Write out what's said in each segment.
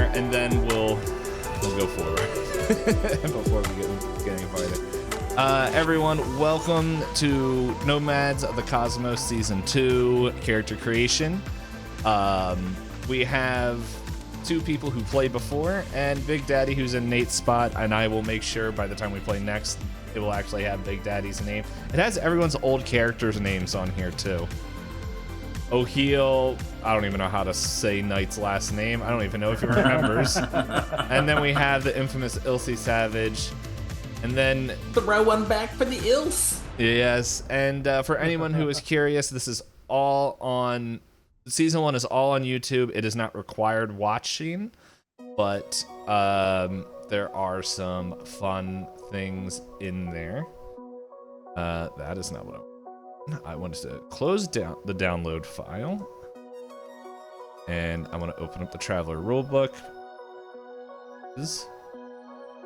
here, and then we'll go forward before we get any farther. Everyone, welcome to Nomads of the Cosmos Season 2 character creation. We have 2 people who played before, and BigDaddy, who's in Nate's spot, and I will make sure by the time we play next, it will actually have BigDaddy's name. It has everyone's old characters' names on here, too. O'Heal, I don't even know how to say Knight's last name. I don't even know if he remembers. And then we have the infamous Ilse Savage. And then... throw one back for the Ilse. Yes, and for anyone who is curious, this is all on... Season 1 is all on YouTube. It is not required watching, but there are some fun things in there. That is not what I wanted to close down the download file, and I want to open up the Traveler Rulebook.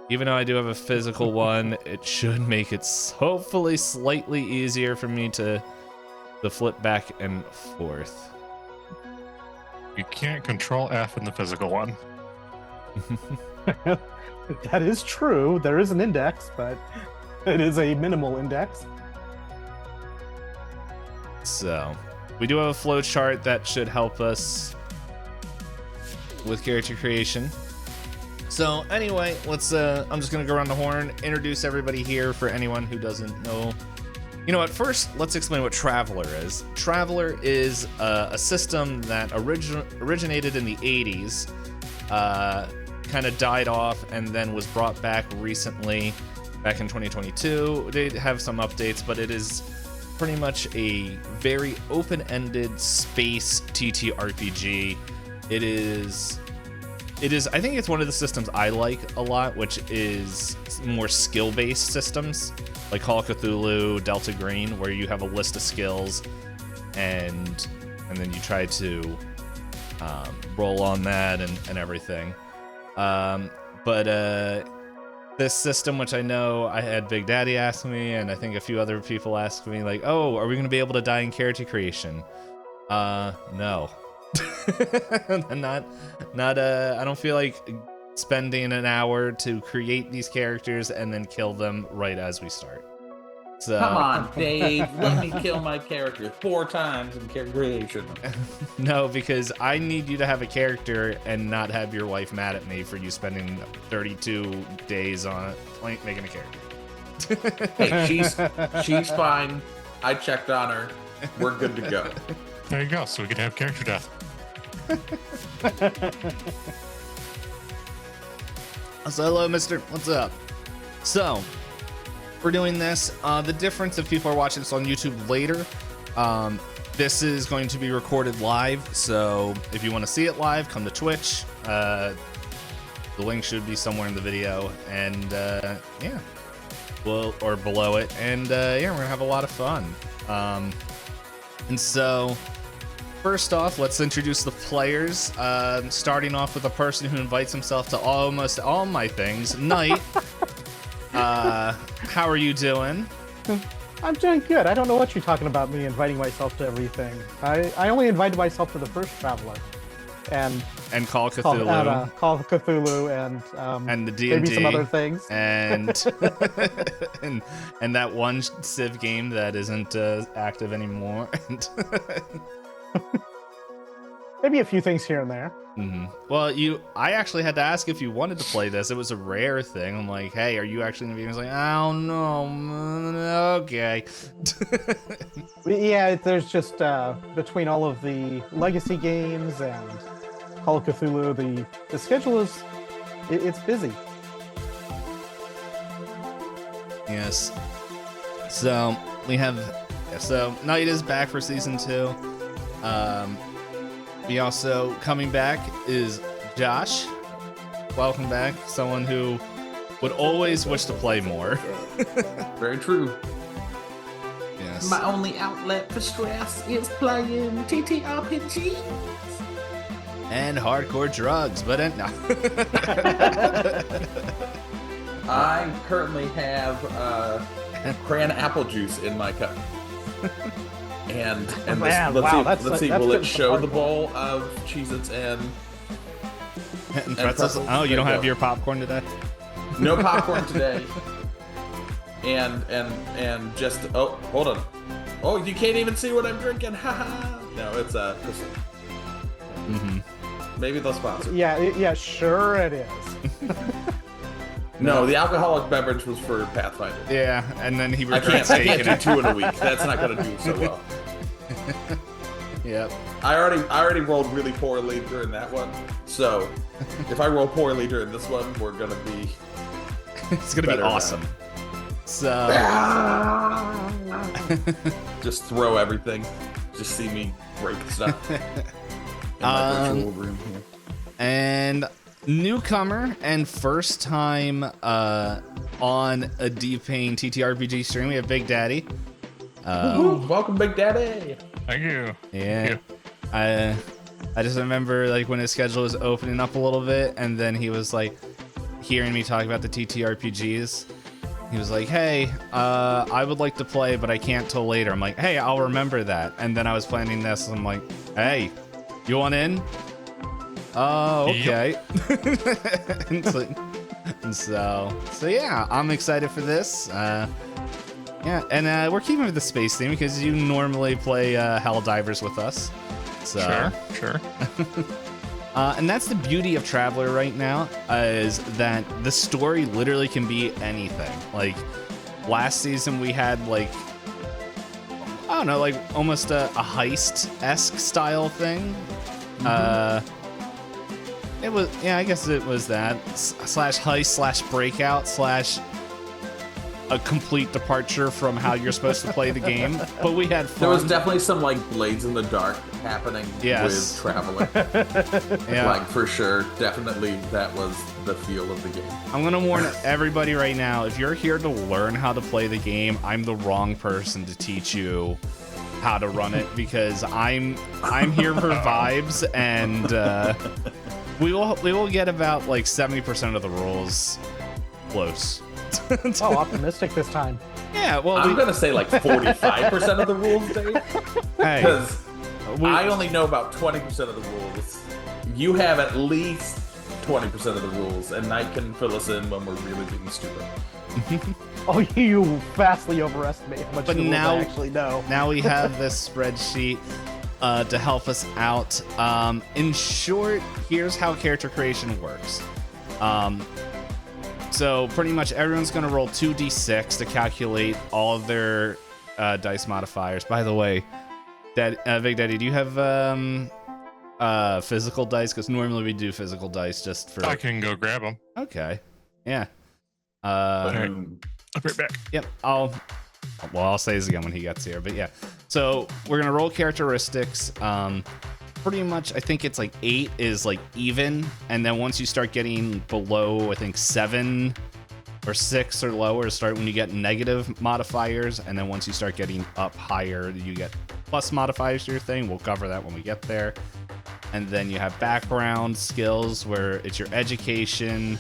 Even though I do have a physical one, it should make it hopefully slightly easier for me to flip back and forth. You can't control F in the physical one. That is true. There is an index, but it is a minimal index. So, we do have a flow chart that should help us with character creation. So, anyway, let's, I'm just gonna go around the horn, introduce everybody here for anyone who doesn't know. You know what, first, let's explain what Traveler is. Traveler is a system that originated in the 80s, kind of died off, and then was brought back recently, back in 2022. They have some updates, but it is pretty much a very open-ended space TTRPG. It is, I think it's one of the systems I like a lot, which is more skill-based systems, like Call of Cthulhu, Delta Green, where you have a list of skills, and then you try to roll on that and everything. This system, which I know I had BigDaddy ask me, and I think a few other people asked me, like, oh, are we going to be able to die in character creation? No. I don't feel like spending an hour to create these characters and then kill them right as we start. So, come on, Dave. Let me kill my character 4 times in character creation. No, because I need you to have a character and not have your wife mad at me for you spending 32 days on it, making a character. Hey, she's fine. I checked on her. We're good to go. There you go, so we can have character death. So hello, mister. What's up? So, we're doing this. The difference, if people are watching this on YouTube later, this is going to be recorded live. So if you want to see it live, come to Twitch. The link should be somewhere in the video, and yeah, or below it. And yeah, we're gonna have a lot of fun. And so, first off, let's introduce the players. Starting off with a person who invites himself to almost all my things, Knight. How are you doing? I'm doing good. I don't know what you're talking about, me inviting myself to everything. I only invited myself to the first Traveler. And Call of Cthulhu. Call of Cthulhu and the D&D. Maybe some other things. And, and that one Civ game that isn't active anymore. Maybe a few things here and there. Mm-hmm. Well, I actually had to ask if you wanted to play this. It was a rare thing. I'm like, hey, are you actually going to be? He was like, I don't know. Okay. Yeah, there's just between all of the legacy games and Call of Cthulhu, the schedule is it's busy. Yes. So Knight is back for season 2. We also, coming back is Josh. Welcome back. Someone who would always wish to play more. Very true. Yes. My only outlet for stress is playing TTRPGs. And hardcore drugs, but no. I currently have cran apple juice in my cup. And Man, let's wow, see, will it good show for the bowl of Cheez-Its and And pretzels. Oh, you don't have your popcorn today? No popcorn today. And just hold on. Oh, you can't even see what I'm drinking. Haha. No, it's maybe they'll sponsor. Yeah, sure it is. No, the alcoholic beverage was for Pathfinder. Yeah, and then he I regrets can't taking do it. 2 in a week. That's not gonna do so well. Yep. I already rolled really poorly during that one. So if I roll poorly during this one, we're gonna be It's gonna be better awesome. So just throw everything. Just see me break stuff in my virtual room here. and newcomer and first time on a DPayne TTRPG stream, we have BigDaddy. Woo, welcome, Big Daddy. Thank you. Yeah. I just remember like when his schedule was opening up a little bit, and then he was like hearing me talk about the TTRPGs. He was like, "Hey, I would like to play, but I can't till later." I'm like, "Hey, I'll remember that." And then I was planning this, and I'm like, "Hey, you want in?" Oh, okay. and so yeah, I'm excited for this. Yeah, and we're keeping with the space theme because you normally play Helldivers with us. So. Sure. And that's the beauty of Traveler right now, is that the story literally can be anything. Like, last season we had, like, I don't know, like, almost a heist-esque style thing. It was, yeah, I guess it was that. Slash heist, slash breakout, slash a complete departure from how you're supposed to play the game. But we had fun. There was definitely some like Blades in the Dark happening Yes. with Traveler. Yeah. Like for sure, definitely that was the feel of the game. I'm gonna warn everybody right now, if you're here to learn how to play the game, I'm the wrong person to teach you how to run it, because I'm here for vibes, and we will get about like 70% of the rules close. Oh, optimistic this time. Yeah, well, I'm gonna say like 45% of the rules, Dave, hey, because I only know about 20% of the rules. You have at least 20% of the rules, and Knight can fill us in when we're really being stupid. Oh, you vastly overestimate how much But rules now- I actually know. now we have this spreadsheet to help us out. In short, here's how character creation works. So pretty much everyone's going to roll 2d6 to calculate all of their dice modifiers. By the way, Big Daddy, do you have physical dice? Because normally we do physical dice just for... I can go grab them. Okay. Yeah. Boom. I'll be right back. Yep. I'll say this again when he gets here. But yeah. So we're going to roll characteristics. Pretty much, I think it's like 8 is like even, and then once you start getting below, I think 7 or 6 or lower, start when you get negative modifiers, and then once you start getting up higher, you get plus modifiers to your thing. We'll cover that when we get there. And then you have background skills, where it's your education,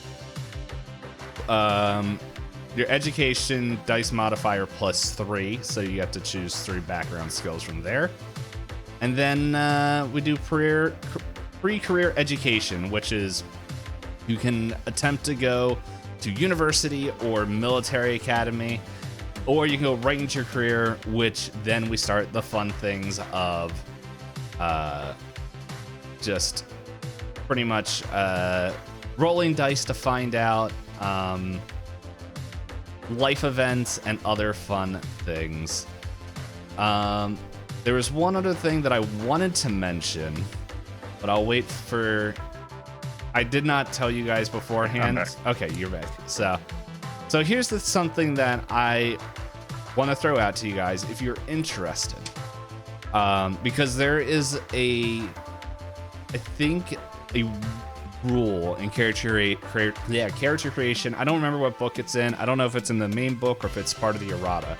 dice modifier plus 3, so you get to choose 3 background skills from there. And then we do pre-career education, which is you can attempt to go to university or military academy, or you can go right into your career, which then we start the fun things of just pretty much rolling dice to find out life events and other fun things. There was one other thing that I wanted to mention, but I'll wait for... I did not tell you guys beforehand. I'm back. Okay, you're back. So here's something that I want to throw out to you guys if you're interested. Because there is I think a rule in character creation. I don't remember what book it's in. I don't know if it's in the main book or if it's part of the errata.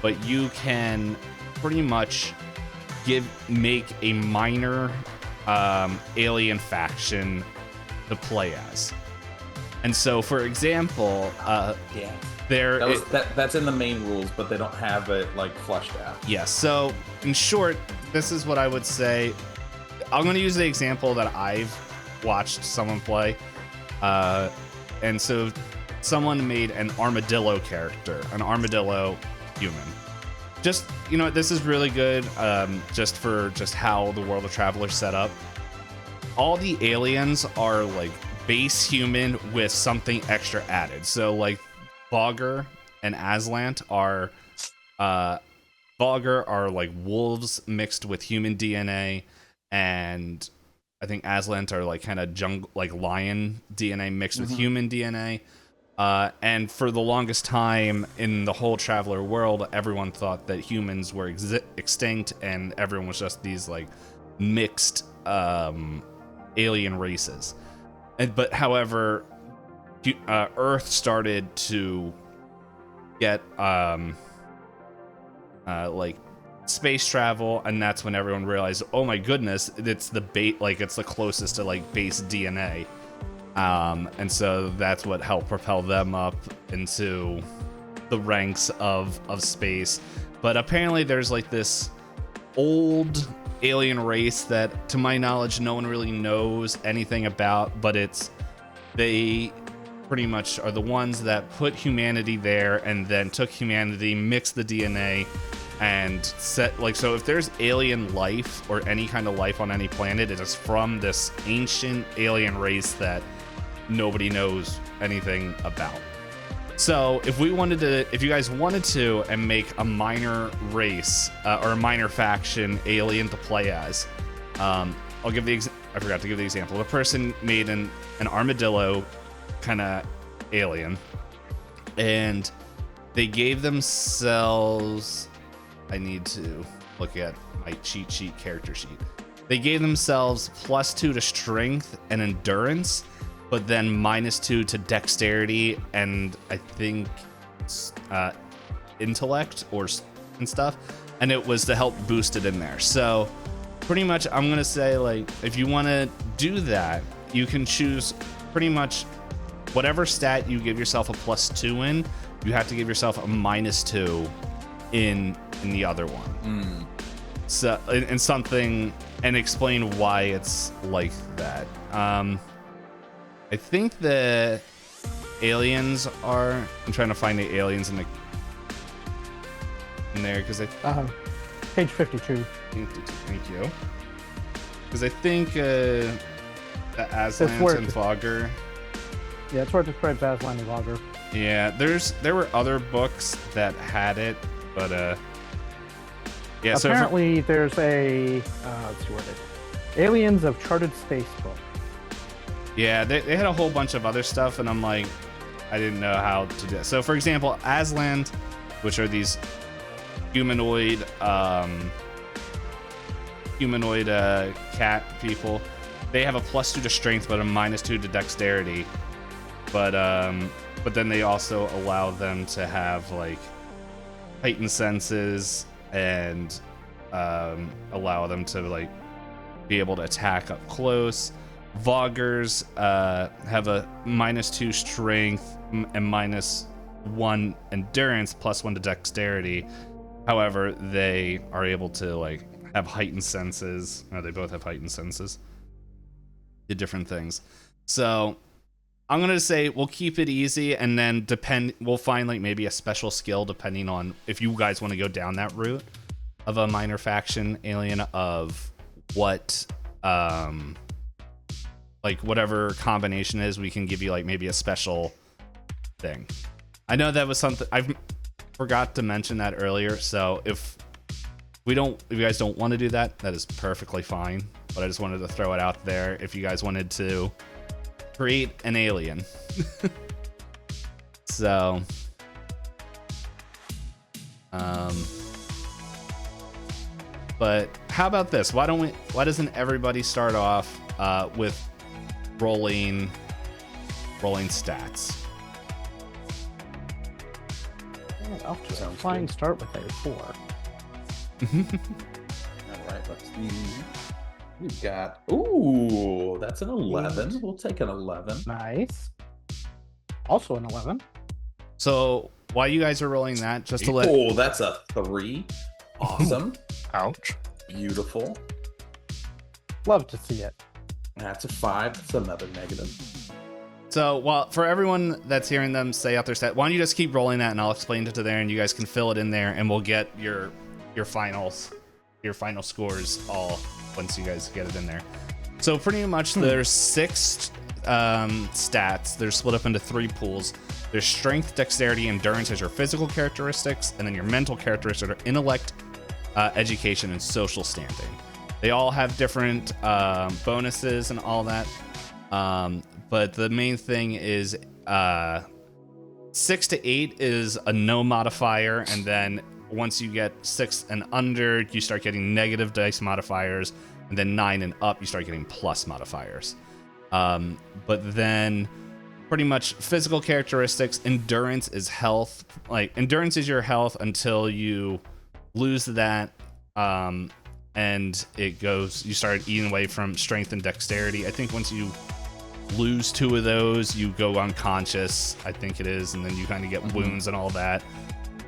But you can pretty much make a minor alien faction to play as. And so, for example, That's in the main rules, but they don't have it like fleshed out. Yes. So, in short, this is what I would say. I'm going to use the example that I've watched someone play, and so someone made an armadillo character, an armadillo human. Just, you know, this is really good, just for just how the World of Travelers set up. All the aliens are like base human with something extra added. So like Bogger and Aslant are like wolves mixed with human DNA, and I think Aslant are like kind of jungle, like lion DNA mixed with human DNA. And for the longest time in the whole Traveler world, everyone thought that humans were extinct, and everyone was just these like mixed alien races. But however, Earth started to get like space travel, and that's when everyone realized, oh my goodness, it's the it's the closest to like base DNA. And so that's what helped propel them up into the ranks of space. But apparently there's like this old alien race that, to my knowledge, no one really knows anything about, but they pretty much are the ones that put humanity there and then took humanity, mixed the DNA, and set, like, so if there's alien life or any kind of life on any planet, it is from this ancient alien race that nobody knows anything about. So if you guys wanted to and make a minor race or a minor faction alien to play as, I forgot to give the example. The person made an armadillo kind of alien, and they gave themselves, I need to look at my cheat sheet, character sheet. They gave themselves +2 to strength and endurance, but then -2 to dexterity and I think intellect and stuff, and it was to help boost it in there. So pretty much I'm gonna say, like, if you want to do that, you can choose pretty much whatever stat you give yourself a +2 in, you have to give yourself a -2 in the other one. So and explain why it's like that. I think the aliens are, I'm trying to find the aliens in there because page 52. Thank you. Because I think the Aslans and Fogger. Yeah, it's where it describes Aslan and Fogger. Yeah, there were other books that had it, but yeah. Apparently, there's a let's see what it is. Aliens of Charted Space book. Yeah, they had a whole bunch of other stuff, and I'm like, I didn't know how to do it. So, for example, Aslan, which are these humanoid cat people, they have a +2 to strength, but a -2 to dexterity. But then they also allow them to have like heightened senses and allow them to like be able to attack up close. Voggers have a -2 strength and -1 endurance, +1 to dexterity. However, they are able to like have heightened senses. No, they both have heightened senses. Do different things. So I'm gonna say we'll keep it easy, and then we'll find like maybe a special skill depending on if you guys want to go down that route of a minor faction alien of what like whatever combination is, we can give you like maybe a special thing. I know that was something I forgot to mention that earlier, so if you guys don't want to do that, that is perfectly fine, but I just wanted to throw it out there if you guys wanted to create an alien. So but how about this? Why doesn't everybody start off with rolling stats? Yeah, I'll just try and start with a 4. Alright, let's see. We've got, ooh, that's an 11. We'll take an 11. Nice. Also an 11. So while you guys are rolling that, just to let... Oh, that's a 3. Awesome. Ouch. Beautiful. Love to see it. That's a 5. That's another negative. So, well, for everyone that's hearing them say out their stat, why don't you just keep rolling that, and I'll explain it to there, and you guys can fill it in there, and we'll get your final scores all once you guys get it in there. So pretty much there's 6 stats. They're split up into 3 pools. There's strength, dexterity, endurance as your physical characteristics, and then your mental characteristics are intellect, education, and social standing. They all have different bonuses and all that. But the main thing is 6 to 8 is a no modifier, and then once you get 6 and under, you start getting negative dice modifiers, and then 9 and up, you start getting plus modifiers. But then pretty much physical characteristics, endurance is health. Like, endurance is your health until you lose that, and it goes, you start eating away from strength and dexterity. I think once you lose 2 of those, you go unconscious, I think it is, and then you kind of get wounds and all that.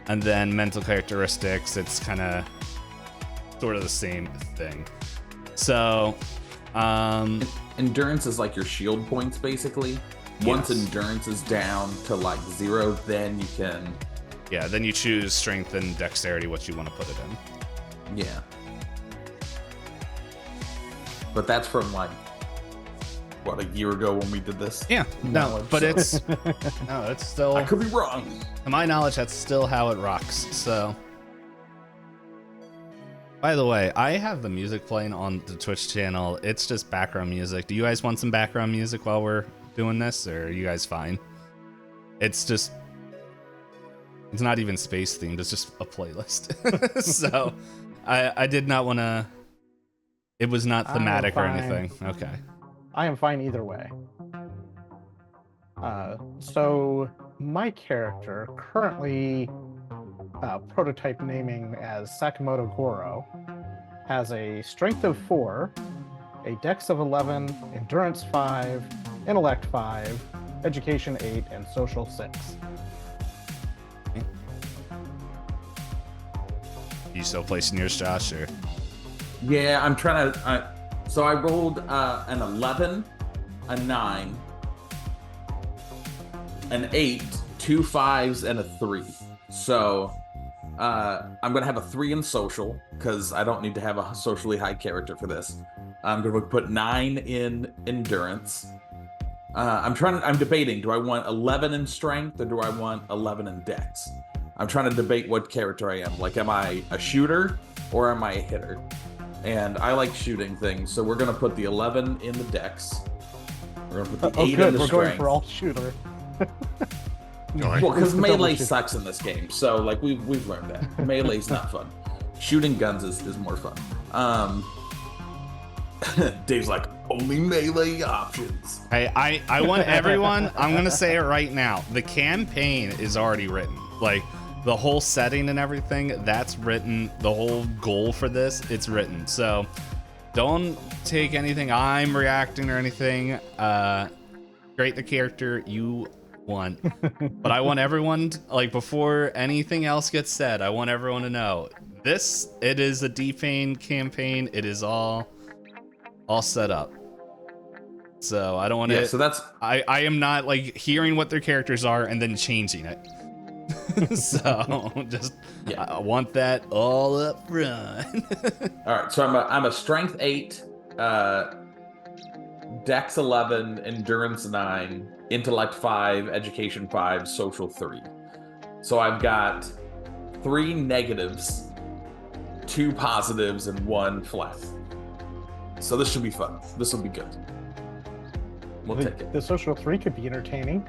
And then mental characteristics, it's kind of sort of the same thing. So endurance is like your shield points, basically. Once endurance is down to like 0, then you can... Yeah, then you choose strength and dexterity, what you want to put it in. Yeah. But that's from like, what, a year ago when we did this? Yeah, no, but it's still... I could be wrong. To my knowledge, that's still how it rocks, so... By the way, I have the music playing on the Twitch channel. It's just background music. Do you guys want some background music while we're doing this, or are you guys fine? It's just... It's not even space themed, it's just a playlist. So, I did not want to... It was not thematic or anything. Okay. I am fine either way. So my character, currently prototype naming as Sakamoto Goro, has a strength of 4, a dex of 11, endurance 5, intellect 5, education 8, and social 6. You still placing yours, Josh, or? Yeah, I'm trying to... So I rolled an 11, a 9, an 8, 2 5s, and a 3. So I'm going to have a 3 in social, because I don't need to have a socially high character for this. I'm going to put 9 in endurance. I'm debating, do I want 11 in strength, or do I want 11 in dex? I'm trying to debate what character I am. Like, am I a shooter, or am I a hitter? And I like shooting things, so we're gonna put the 11 in the dex. We're gonna put the 8 in the we're strength. going for all shooter. Well, because melee sucks in this game, so like we've learned that melee's not fun. Shooting guns is more fun. Dave's like, only melee options. Hey, I want everyone. I'm gonna say it right now. The campaign is already written. Like, the whole setting and everything, that's written. The whole goal for this, it's written. So don't take anything I'm reacting or anything. Create the character you want. But I want everyone to, like, before anything else gets said, I want everyone to know this, it is a DPayne campaign. It is all set up. So I don't want to... Yeah, so that's... I am not, like, hearing what their characters are and then changing it. So just I want that all up front. All right, so I'm a strength 8, dex 11, endurance 9, intellect 5, education 5, social 3. So I've got 3 negatives, 2 positives, and 1 flat. So this should be fun. This will be good. We'll take it. The social 3 could be entertaining.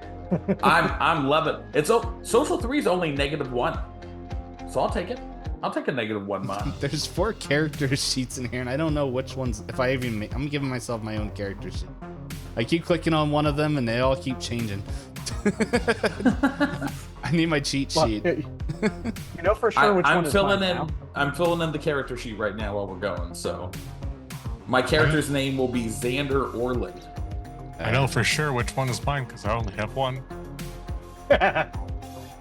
I'm loving it. Social 3 is only -1, so I'll take it. I'll take a -1 mod. There's 4 character sheets in here, and I don't know which ones. If I even, I'm giving myself my own character sheet. I keep clicking on one of them, and they all keep changing. I need my cheat sheet. You know for sure which one is mine now? I'm filling in the character sheet right now while we're going. So my character's name will be Xander Orland. I know for sure which one is mine because I only have one.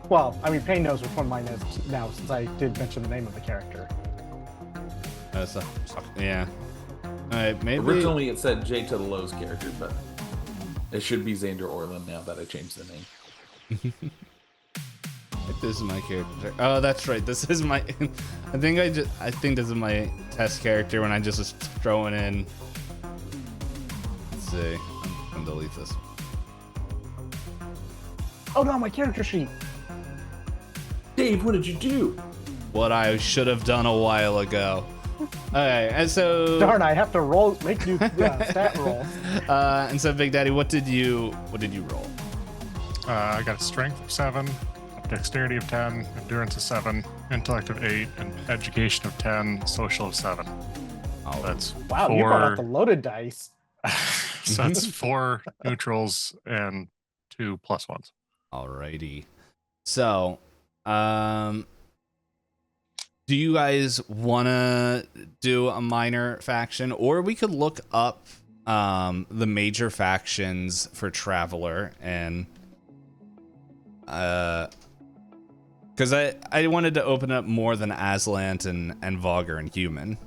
Well, I mean, Payne knows which one mine is now since I did mention the name of the character. Yeah. Alright, maybe. Originally it said J to the Lowe's character, but it should be Xander Orlin now that I changed the name. This is my character. Oh, that's right. This is my. I think this is my test character when I just was throwing in. Let's see. I'm gonna delete this. Oh no, my character sheet. Dave, what did you do? What I should have done a while ago. Okay, and so. Darn, I have to make new stat rolls. And so, Big Daddy, what did you roll? I got a strength of 7, a dexterity of 10, endurance of 7, intellect of 8, and education of 10, social of 7. Oh, That's Wow, 4. you brought out the loaded dice. So that's 4 neutrals and 2 plus ones. alrighty. So, do you guys want to do a minor faction, or we could look up the major factions for Traveler and because I wanted to open up more than Aslant and Vogger and Human.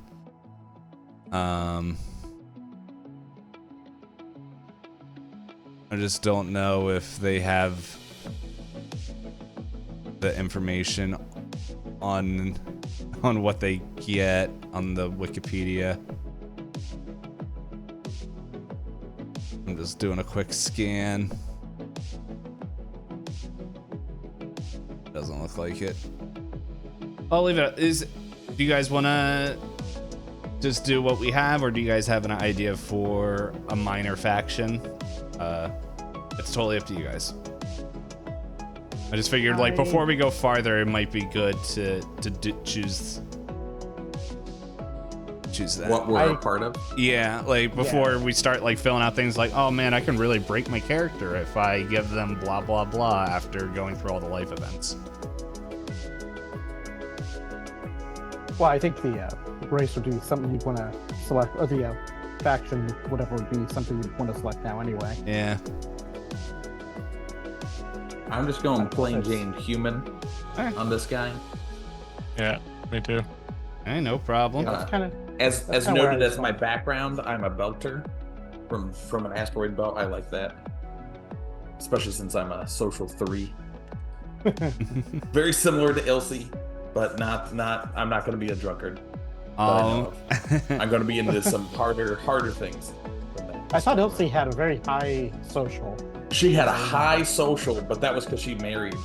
I just don't know if they have the information on what they get on the Wikipedia. I'm just doing a quick scan. Doesn't look like it. I'll leave it. Do you guys want to just do what we have, or do you guys have an idea for a minor faction? It's totally up to you guys. I just figured, like, before we go farther, it might be good to choose that. What we're a part of? Yeah, like, before we start, like, filling out things like, oh, man, I can really break my character if I give them blah, blah, blah after going through all the life events. Well, I think the race would be something you'd want to select, or the faction, whatever would be something you'd want to select now anyway. Yeah. I'm just going plain Jane Human on this guy. Yeah, me too. Hey, no problem. That's kind of As kinda noted where I as my background, I'm a belter from an asteroid belt. I like that, especially since I'm a social 3. Very similar to Ilse, but not. I'm not going to be a drunkard. Oh. I'm going to be into some harder things than that. I thought Ilse had a very high social. She had a high social, but that was because she married.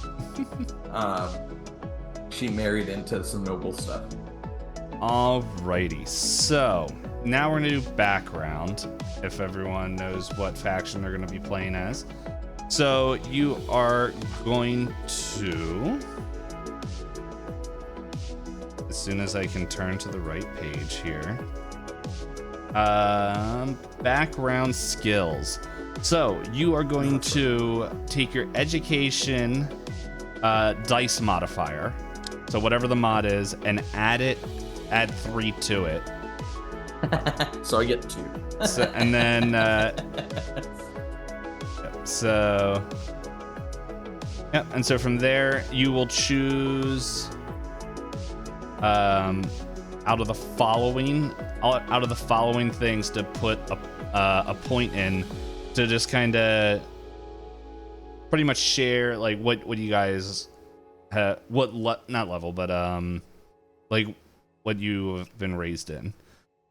She married into some noble stuff. Alrighty, so now we're gonna do background, if everyone knows what faction they're gonna be playing as. So you are going to, as soon as I can turn to the right page here, background skills. So you are going to take your education dice modifier, so whatever the mod is, and add 3 to it. So I get 2. So, and then and so from there you will choose out of the following things to put a point in, to just kind of pretty much share, like, what you guys have, not level, but like what you have been raised in.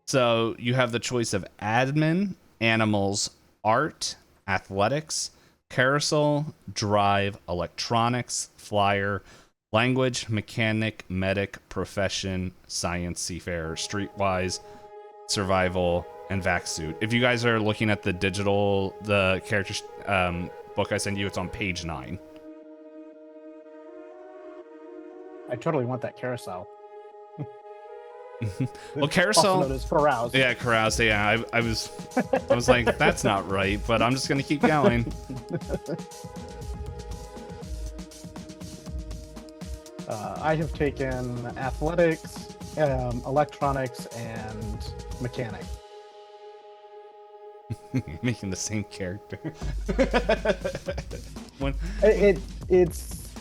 So you have the choice of admin, animals, art, athletics, carousel, drive, electronics, flyer, language, mechanic, medic, profession, science, seafarer, streetwise, survival, and vac suit. If you guys are looking at the character book I sent you, it's on page 9. I totally want that carousel. Well, carousel. Also known as carouse. Yeah, carouse. Yeah, I was like, that's not right, but I'm just gonna keep going. I have taken athletics, electronics, and mechanic. Making the same character.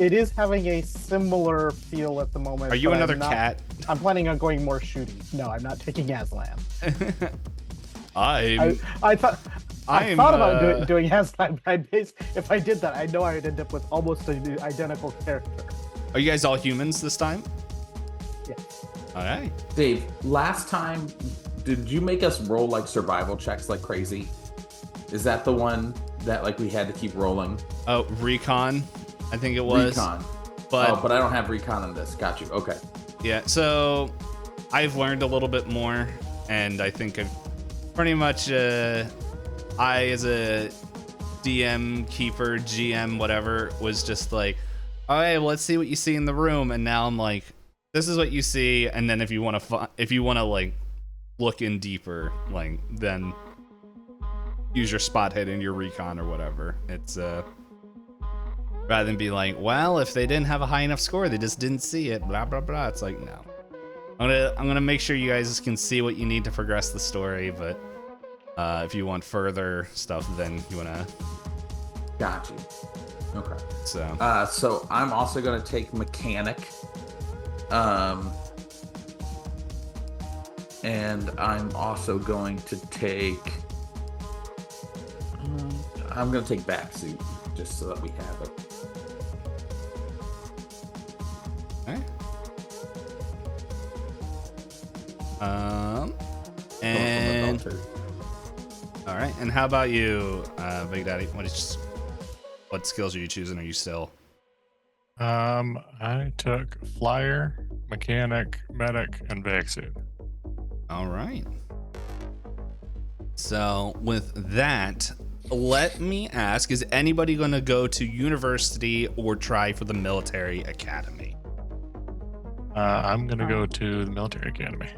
It is having a similar feel at the moment. Are you but another cat? I'm planning on going more shooty. No, I'm not taking Aslan. I'm I thought I'm, about doing hazmat, but if I did that, I know I'd end up with almost an identical character. Are you guys all humans this time? Yeah. All right. Dave, last time, did you make us roll like survival checks like crazy? Is that the one that like we had to keep rolling? Oh, recon, I think it was. Recon. But But I don't have recon on this. Got you. Okay. yeah, so I've learned a little bit more, and I think I've pretty much, I as a DM, keeper, GM, whatever, was just like, all right, well, let's see what you see in the room, and now I'm like, this is what you see, and then if you want to like look in deeper, like then use your spot hit in your recon or whatever. It's rather than be like, well, if they didn't have a high enough score, they just didn't see it, blah blah blah. It's like, no, I'm gonna make sure you guys can see what you need to progress the story, but if you want further stuff, then you wanna. Got you. Okay. So So I'm also gonna take mechanic. And I'm also going to take. I'm gonna take backseat just so that we have it. okay. And all right, and how about you, Big Daddy? What skills are you choosing? Are you still? I took flyer, mechanic, medic, and vac-suit. All right. So with that, let me ask: is anybody going to go to university or try for the military academy? I'm gonna go to the military academy.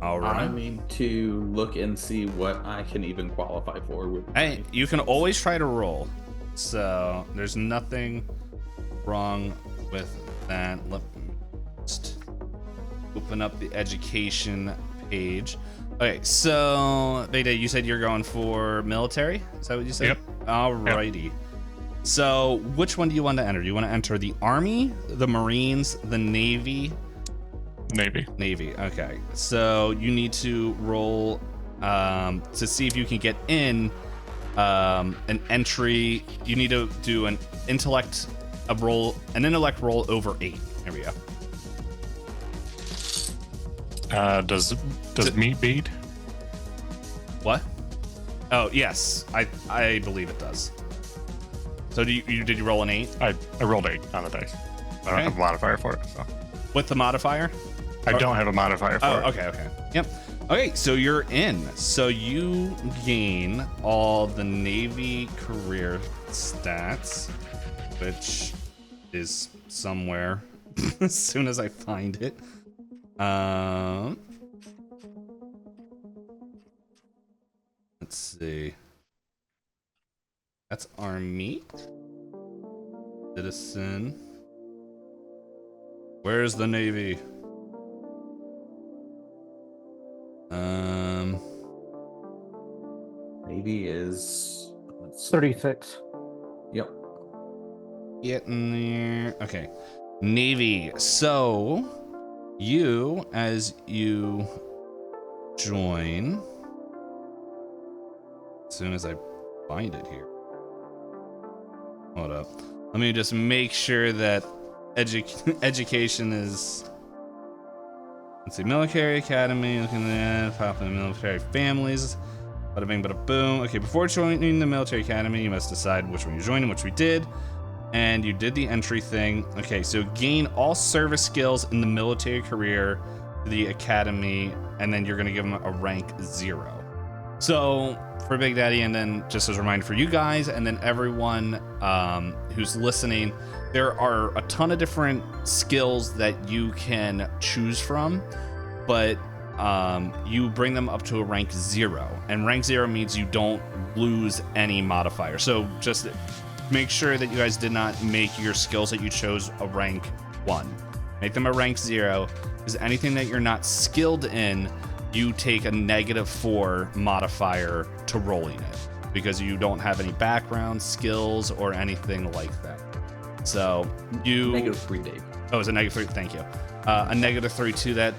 All right. I need to look and see what I can even qualify for. Hey, you can always try to roll. So there's nothing wrong with that. Let me just open up the education page. Okay, so Beta, you said you're going for military? Is that what you said? Yep. Alrighty. Yep. So which one do you want to enter? Do you want to enter the Army, the Marines, the Navy? Navy. Okay. So you need to roll to see if you can get in an entry. You need to do an intellect roll over 8. There we go. Does meat beat? What? Oh yes, I believe it does. So did you roll an 8? I rolled 8 on the dice. I don't have a modifier for it. So. With the modifier? I don't have a modifier for it. Okay. Yep. Okay, so you're in. So you gain all the Navy career stats, which is somewhere as soon as I find it. Let's see. That's Army. Citizen. Where's the Navy? Navy is 36. Yep. Getting there. Okay. Navy. So you, as you join, as soon as I find it here. Hold up. Let me just make sure that education is. Let's see, military academy, looking at popular military families. Bada bing, bada boom. Okay, before joining the military academy, you must decide which one you're joining, which we did. And you did the entry thing. Okay, so gain all service skills in the military career, the academy, and then you're gonna give them a rank 0. So for Big Daddy, and then just as a reminder for you guys, and then everyone who's listening, there are a ton of different skills that you can choose from, but you bring them up to a rank 0, and rank 0 means you don't lose any modifier. So just make sure that you guys did not make your skills that you chose a rank 1. Make them a rank 0, because anything that you're not skilled in, you take a -4 modifier to rolling it, because you don't have any background skills or anything like that. So you -3, Dave. Oh, it's a -3. Thank you. A -3 to that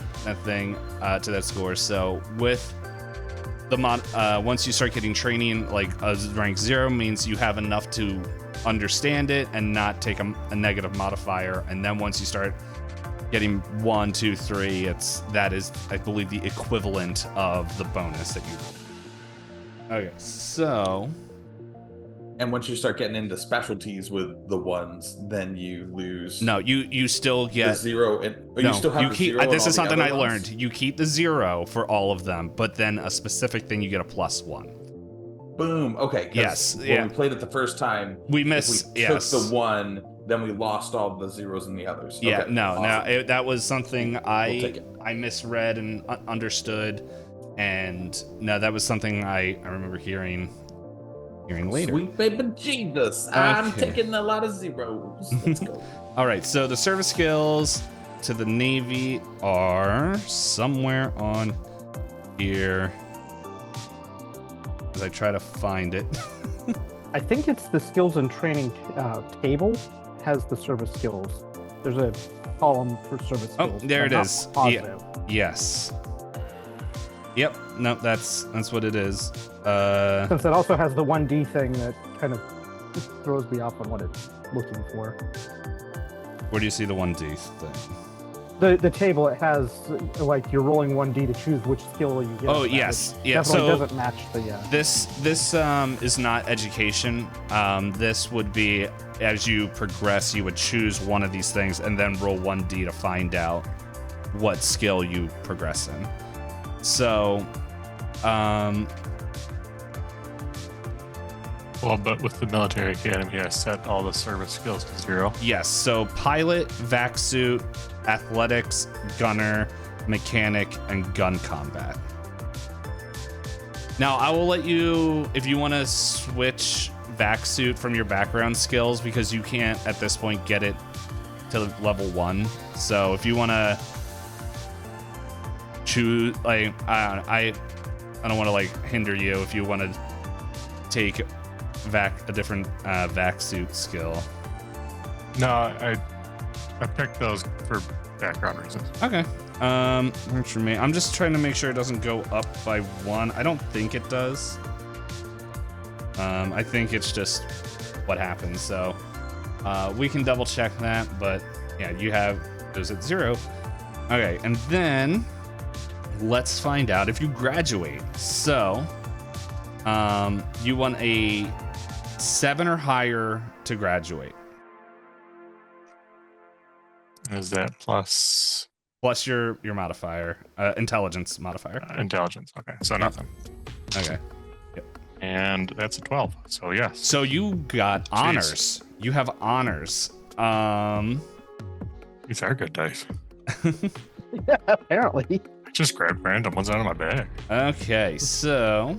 thing, to that score. So with once you start getting training, like rank 0 means you have enough to understand it and not take a negative modifier. And then once you start getting 1, 2, 3, that is, I believe, the equivalent of the bonus that you roll. Okay, so. And once you start getting into specialties with the 1s, then you lose. No, you still get the 0. You still have the keep. 0 This is something I ones? learned. You keep the 0 for all of them, but then a specific thing you get a +1. Boom. Okay. Yes. When we played it the first time, we missed. If we took the 1, then we lost all the 0s in the others. Yeah. Okay, No. awesome. That was something I We'll misread and understood, and no, that was something I remember hearing later. Sweet baby Jesus. I'm taking a lot of 0s. Let's go. All right, so the service skills to the Navy are somewhere on here as I try to find it. I think it's the skills and training table has the service skills. There's a column for service skills. Oh, there it is. Positive. Yes. Yep. No, that's what it is. Since it also has the 1D thing that kind of throws me off on what it's looking for. Where do you see the 1D thing? The table, it has like you're rolling 1D to choose which skill you get. Oh yes, yeah. Definitely So doesn't match the. This is not education. This would be as you progress, you would choose one of these things and then roll 1D to find out what skill you progress in. So, Well, but with the military academy, I set all the service skills to 0. yes. So pilot, vac suit, athletics, gunner, mechanic, and gun combat. Now, I will let you, if you want to switch vac suit from your background skills, because you can't at this point get it to level 1. So if you want to choose, like, I don't want to like hinder you if you want to take a different vac suit skill. No, I picked those for background reasons. Okay. Works for me. I'm just trying to make sure it doesn't go up by 1. I don't think it does. I think it's just what happens. So we can double check that, but yeah, you have those at 0. Okay, and then let's find out if you graduate. So you want a 7 or higher to graduate. Is that plus your modifier, intelligence modifier. intelligence? Okay, so nothing. Okay. And that's a 12. So yes. So you got honors. You have honors. These are good dice. Yeah, apparently. I just grabbed random ones out of my bag. Okay, so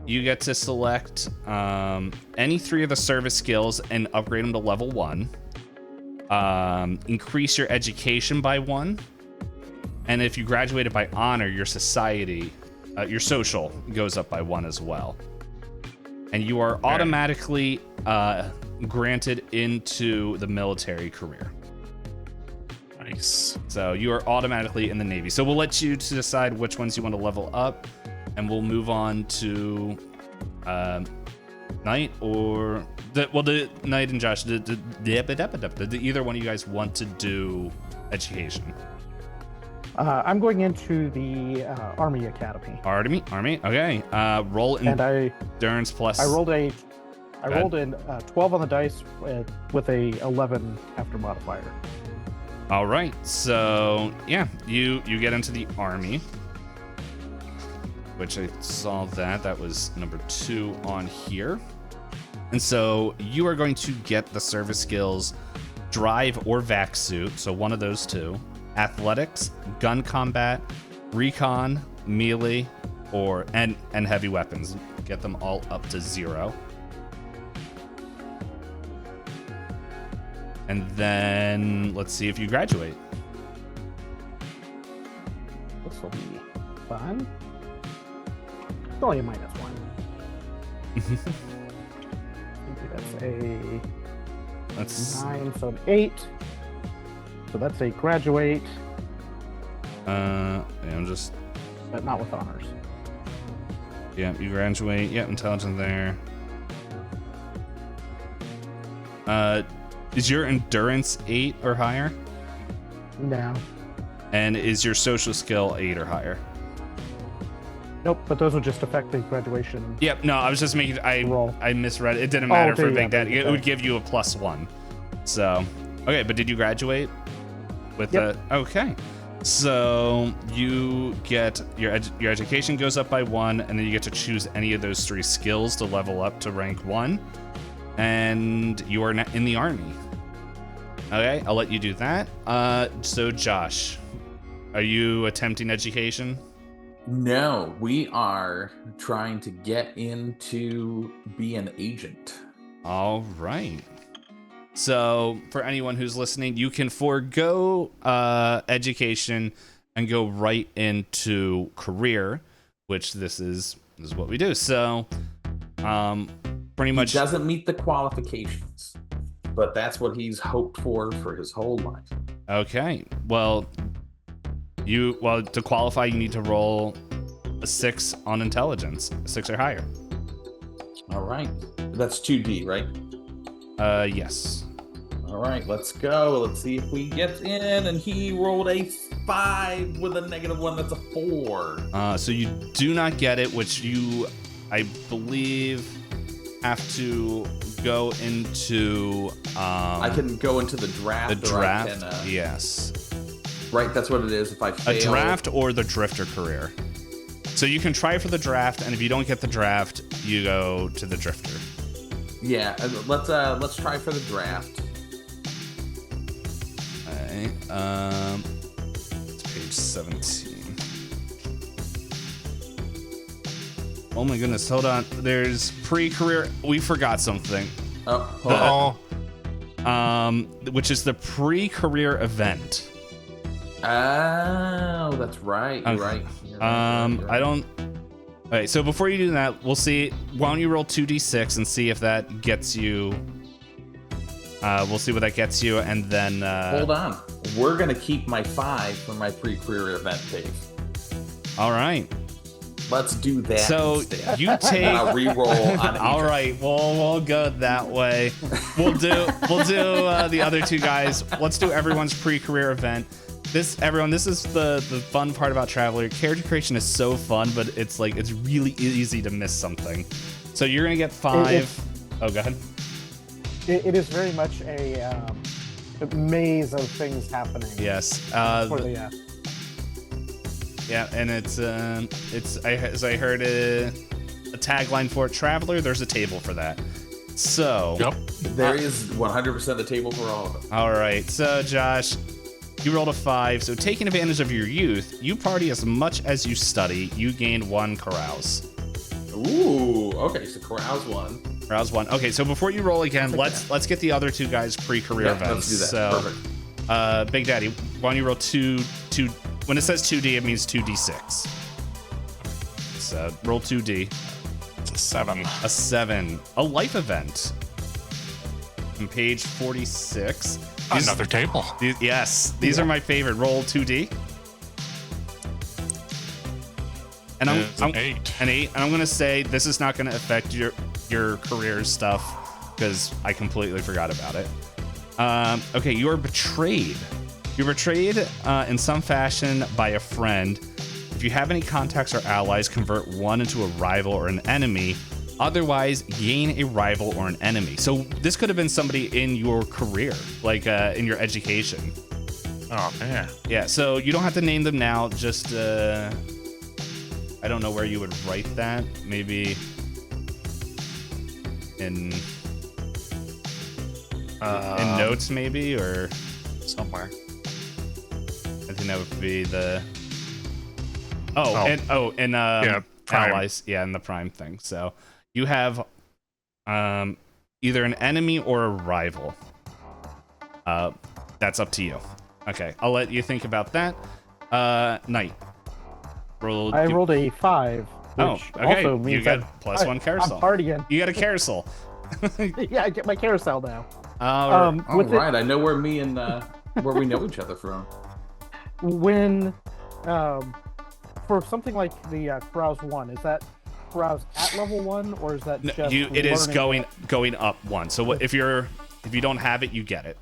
you get to select any 3 of the service skills and upgrade them to level 1. Increase your education by 1. And if you graduated by honor, your society, your social goes up by 1 as well. And you are automatically granted into the military career. Nice. So you are automatically in the Navy. So we'll let you to decide which ones you want to level up, and we'll move on to Knight or the Knight and Josh. Did either one of you guys want to do education? I'm going into the Army Academy. Army. Okay. Roll endurance plus. I rolled a 12 on the dice with a 11 after modifier. All right. So yeah, you get into the Army, which I saw that was number 2 on here. And so you are going to get the service skills drive or vac suit, so one of those 2, athletics, gun combat, recon, melee, and heavy weapons. Get them all up to 0. And then let's see if you graduate. This will be fun. It's only a -1. That's a 9, so an 8. So that's a graduate. I'm just. But not with honors. Yeah, you graduate. Yeah, intelligence there. Is your endurance 8 or higher? No. And is your social skill 8 or higher? Nope, but those would just affect the graduation. Yep, no, I was just making, Roll. I misread it. It didn't matter for okay, Big Daddy. It okay. would give you a +1. So, okay, but did you graduate with Yep. okay. So you get, your education goes up by 1, and then you get to choose any of those 3 skills to level up to rank 1. And you are in the army. Okay, I'll let you do that. So Josh, are you attempting education? No, we are trying to get into be an agent. All right. So for anyone who's listening, you can forego education and go right into career, which this is what we do. So pretty much He doesn't meet the qualifications, but that's what he's hoped for his whole life. okay. Well, to qualify, you need to roll a 6 on intelligence, 6 or higher. All right, that's 2D, right? Yes. All right, let's go. Let's see if we get in. And he rolled a 5 with a -1. That's a 4. So you do not get it, which you, I believe, have to go into. I can go into the draft. The or draft. I can, Yes. Right, that's what it is. If I fail, A draft or the drifter career. So you can try for the draft, and if you don't get the draft, you go to the drifter. Yeah, let's try for the draft. Okay. It's page 17. Oh my goodness, hold on. There's pre-career. We forgot something. Oh, hold on. Which is the pre-career event. Oh, that's right. You're right. You're right. I don't. All right, so before you do that, we'll see. Why don't you roll 2d6 and see if that gets you. We'll see what that gets you, and then. Hold on. We're gonna keep my 5 for my pre-career event, Dave. All right. Let's do that. So instead. you take. And I'll re-roll on. All right, we'll go that way. We'll do the other 2 guys. Let's do everyone's pre-career event. This is the fun part about Traveler. Character creation is so fun, but it's really easy to miss something. So you're gonna get 5. Oh, go ahead. It is very much a maze of things happening. Yes. Yeah, and it's as I heard a tagline for it, Traveler. There's a table for that. So. Yep. There is 100% the table for all of them. All right. So Josh. You rolled a 5, so taking advantage of your youth, you party as much as you study. You gain 1 carouse. Ooh, okay, so carouse 1. Carouse 1. Okay, so before you roll again, let's get the other 2 guys pre-career events. Let's do that. So, Perfect. Big Daddy, why don't you roll 2? When it says 2D, it means 2d6. So roll 2D. It's a 7. A 7. A life event. On page 46. Another table. These are my favorite. Roll 2D. And It's an 8. An 8. And I'm gonna say this is not gonna affect your career stuff because I completely forgot about it. Okay, you are betrayed. You're betrayed in some fashion by a friend. If you have any contacts or allies, convert one into a rival or an enemy. Otherwise, gain a rival or an enemy. So this could have been somebody in your career, like in your education. Oh, man. Yeah, so you don't have to name them now. Just, I don't know where you would write that. Maybe in notes, maybe, or somewhere. I think that would be the. Prime. Allies. Yeah, in the prime thing. So. You have either an enemy or a rival. That's up to you. Okay, I'll let you think about that. Knight. I rolled a 5. Which okay. Also means You got that +1 carousel. I'm partying. You got a carousel. Yeah, I get my carousel now. All right, I know where me and where we know each other from. When for something like the Carouse 1, is that carouse at level 1, or is that No, just it is learning going up 1. So what, if you don't have it, you get it.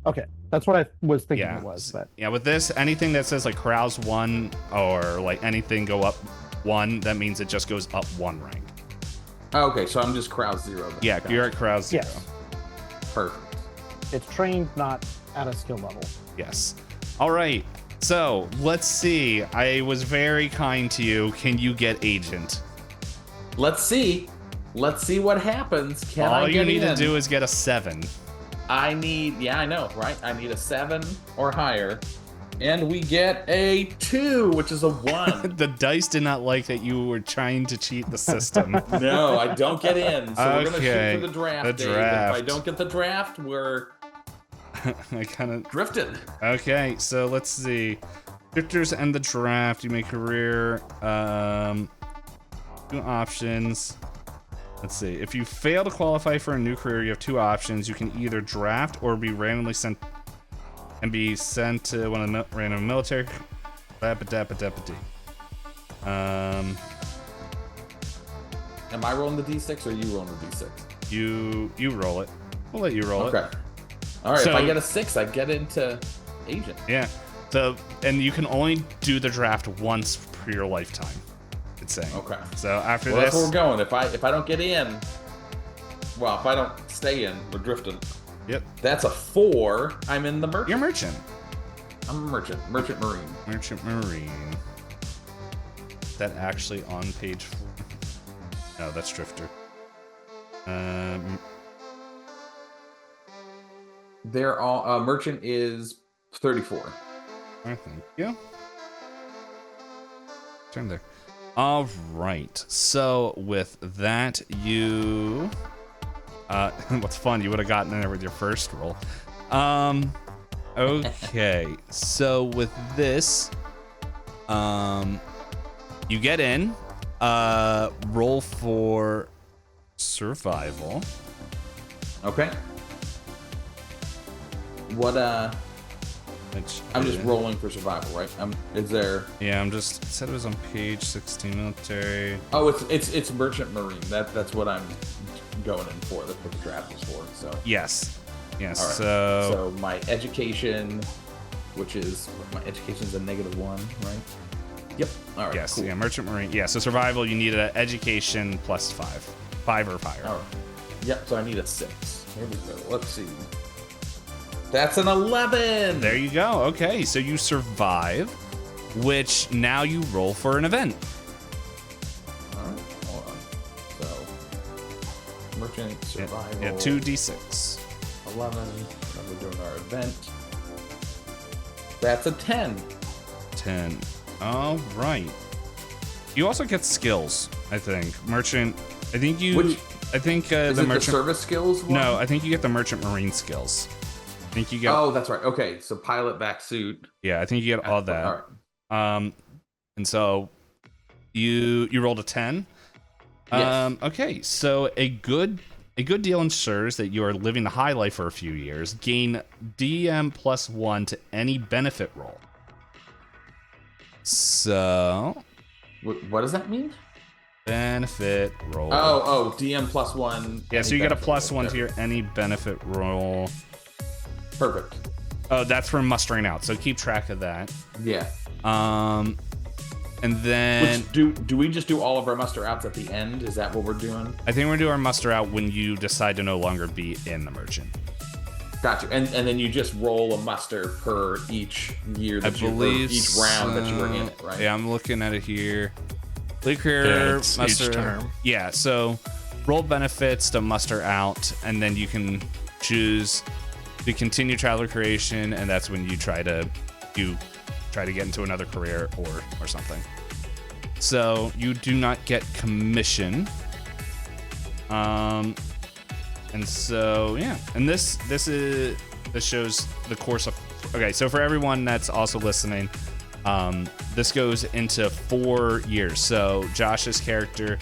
Okay, that's what I was thinking Yeah. it was. But Yeah, with this, anything that says like carouse 1 or like anything go up 1, that means it just goes up 1 rank. Okay, so I'm just carouse 0 then. Yeah, Gotcha. you're at carouse 0. yes, Perfect. it's trained, not at a skill level. Yes. All right. So let's see. I was very kind to you. Can you get agent? Let's see. Let's see what happens. Can All I you get need in? to do is get a 7. I need, yeah, I know, right? I need a 7 or higher. And we get a 2, which is a 1. The dice did not like that you were trying to cheat the system. No, I don't get in. So we're going to Okay, shoot for the draft, the Dave. draft. If I don't get the draft, we're I kind of. drifted. Okay, so let's see. Drifters and the draft. You make career. 2 options. Let's see. If you fail to qualify for a new career, you have 2 options. You can either draft or be randomly sent to one of the random military. Am I rolling the d6 or you rolling the d6? You roll it. We'll let you roll it. Okay. All right. So- if I get a 6, I get into agent. Yeah. So, and you can only do the draft once per your lifetime. It's saying. Okay. So after Well, this, that's where we're going. If I don't get in, well, if I don't stay in, we're drifting. yep, That's a 4. I'm in the merchant. you're merchant. I'm a merchant. Merchant marine. Merchant Marine. That actually on page 4. No, that's Drifter. They're all merchant is 34. I think yeah. Turn there. All right. So with that, you. What's fun? You would have gotten in there with your first roll. Okay. So with this, you get in. Roll for survival. Okay. What Which I'm just is- rolling for survival, right? Is there Yeah, I'm just. It said it was on page 16 military. Oh, it's merchant marine. That's what I'm going in for. That's what the draft is for. So Yes. Yes. all right. So my education, which is my education's a -1, right? Yep. All right. yes. Cool. Yeah. Merchant Marine. Yeah. So survival, you need an education plus 5. 5 or higher. All right. Yep. So I need a 6. Here we go. Let's see. That's an 11. There you go. Okay. So you survive, which now you roll for an event. All right. Hold on. So merchant survival. Yeah. 2d6. 11. Then we're doing our event. That's a 10. 10. All right. You also get skills, I think. Merchant. I think you. Which- I think Is the it the merchant. service skills one? No, I think you get the merchant marine skills. I think you get. Oh, that's right. Okay, so pilot back suit. Yeah, I think you get all that. All right. And so you rolled a 10. Yes. Okay, so a good deal ensures that you are living the high life for a few years. Gain DM +1 to any benefit roll. So What does that mean? benefit roll. Oh, DM +1. yeah. So you get a +1 to Okay. your any benefit roll. Perfect. Oh, that's for mustering out. So keep track of that. Yeah. And then Which do we just do all of our muster outs at the end? Is that what we're doing? I think we're doing our muster out when you decide to no longer be in the merchant. Gotcha. And then you just roll a muster per each year that you believe each round that you were in it, right? Yeah, I'm looking at it here. Lead career, Yeah, it's each muster. term. Yeah, so roll benefits to muster out, and then you can choose to continue traveler creation, and that's when you try to get into another career or something. So you do not get commission. And so yeah, and this shows the course of. Okay, so for everyone that's also listening, this goes into 4 years. So Josh's character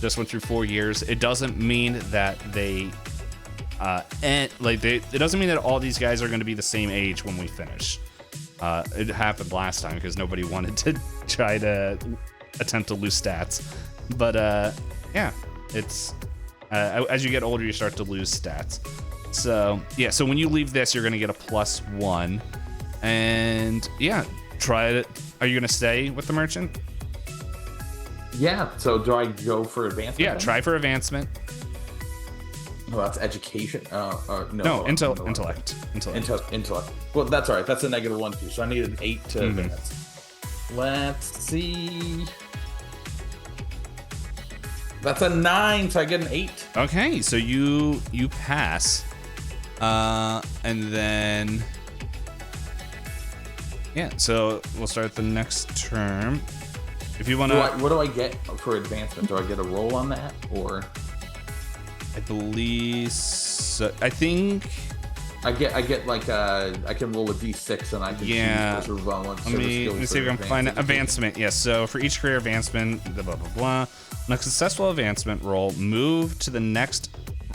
just went through 4 years. It doesn't mean that it doesn't mean that all these guys are going to be the same age when we finish. It happened last time because nobody wanted to try to attempt to lose stats. But yeah, it's as you get older, you start to lose stats. So yeah, so when you leave this, you're gonna get a +1, and yeah, try it. Are you gonna stay with the merchant? Yeah. So do I go for advancement? Yeah, then? try for advancement. Well, that's education. No, intellect. Intellect. Well, that's all right. That's a -1 too. So I need an 8 to advance. Let's see. That's a 9, so I get an 8. Okay, so you pass, and then yeah. So we'll start the next term. If you want to, What do I get for advancement? Do I get a roll on that, or? I believe so. I think I get like I can roll a d6 and I can choose special bonus. Let me see if I can find it. Advancement. Yes. So for each career advancement, blah blah blah. On a successful advancement roll, move to the next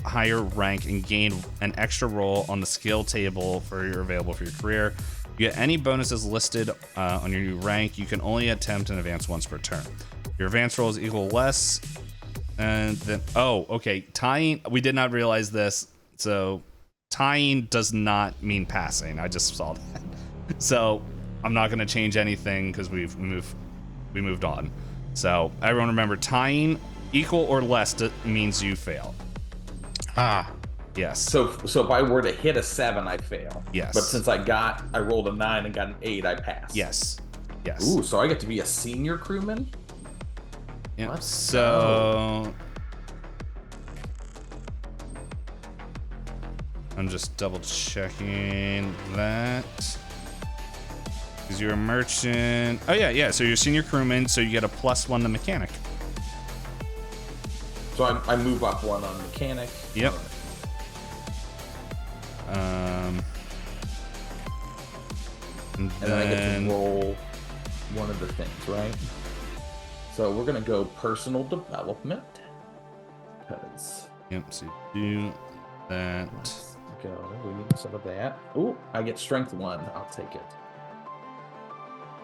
higher rank and gain an extra roll on the skill table for your available for your career. You get any bonuses listed on your new rank. You can only attempt an advance once per turn. Your advance roll is equal to less. And then, okay. Tying, we did not realize this. So tying does not mean passing. I just saw that. So I'm not going to change anything because we moved on. So everyone remember, tying equal or less means you fail. Yes. So if I were to hit a 7, I fail. Yes. But since I rolled a 9 and got an 8, I pass. Yes. Ooh, so I get to be a senior crewman? Yep. Let's So I'm just double checking that. Because you're a merchant. Oh yeah. So you're a senior crewman, so you get a +1 to mechanic. So I move up 1 on mechanic. Yep. And then I get to roll one of the things, right? So we're gonna go personal development. Because yep, so you do that. Let's go. We need some of that. Ooh, I get strength 1. I'll take it.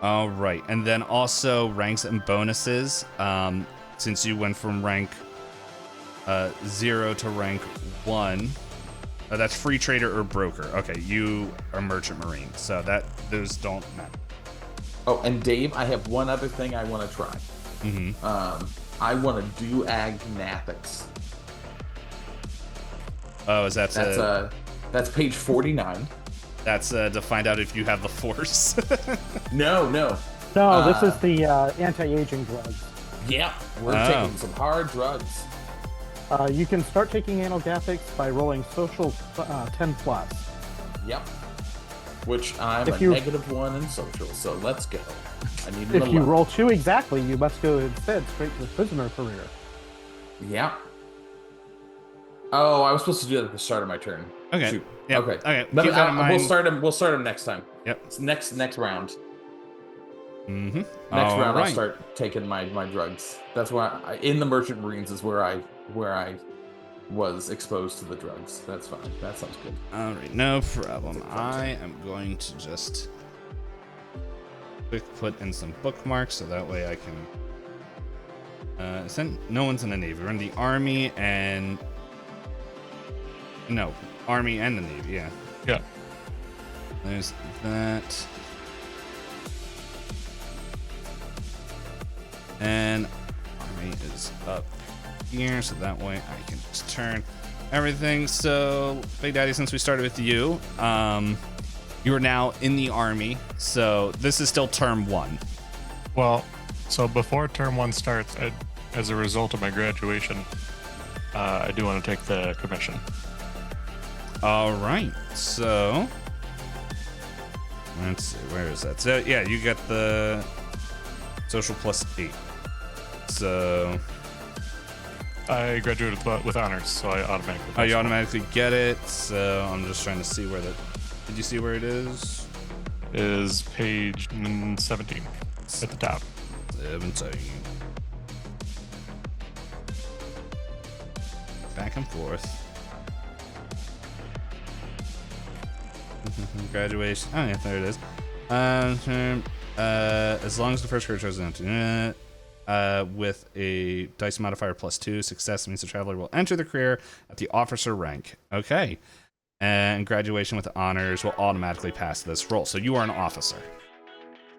All right, and then also ranks and bonuses. Since you went from rank 0 to rank 1, that's free trader or broker. Okay, you are merchant marine, so those don't matter. Oh, and Dave, I have one other thing I want to try. I want to do agnathics. Oh, that's page 49. That's to find out if you have the force. No. No, this is the anti-aging drugs. Yeah, we're taking some hard drugs. You can start taking analgesics by rolling social 10 plus. Yep. Which I'm If a you- -1 in social, so let's go. I need an If you 11. roll 2 exactly, you must go instead straight to the prisoner career. Yeah. Oh, I was supposed to do that at the start of my turn. Okay. Shoot. Yep. Okay. Okay. But Keep that in mind. We'll start him next time. Yep. It's next round. Mm-hmm. Next All round, right. I'll start taking my drugs. That's why in the Merchant Marines is where I was exposed to the drugs. That's fine. That sounds good. All right, no problem. I am going to just quick put in some bookmarks so that way I can send. No one's in the Navy. We're in the Army and the Navy. Yeah. Yeah. There's that. And Army is up here, so that way I can just turn everything. So, Big Daddy, since we started with you, you are now in the Army. So this is still term 1. Well, so before term 1 starts, as a result of my graduation, I do want to take the commission. All right. So let's see, where is that? So yeah, you get the social +8. So I graduated with honors, so I automatically. oh, you automatically get it. So I'm just trying to see where the. Did you see where it is? Is page 17 at the top. 17. Back and forth. Graduation. Oh yeah, there it is. As long as the first career chosen. with a dice modifier +2. Success means the traveler will enter the career at the officer rank. Okay. And graduation with honors will automatically pass this roll. So you are an officer.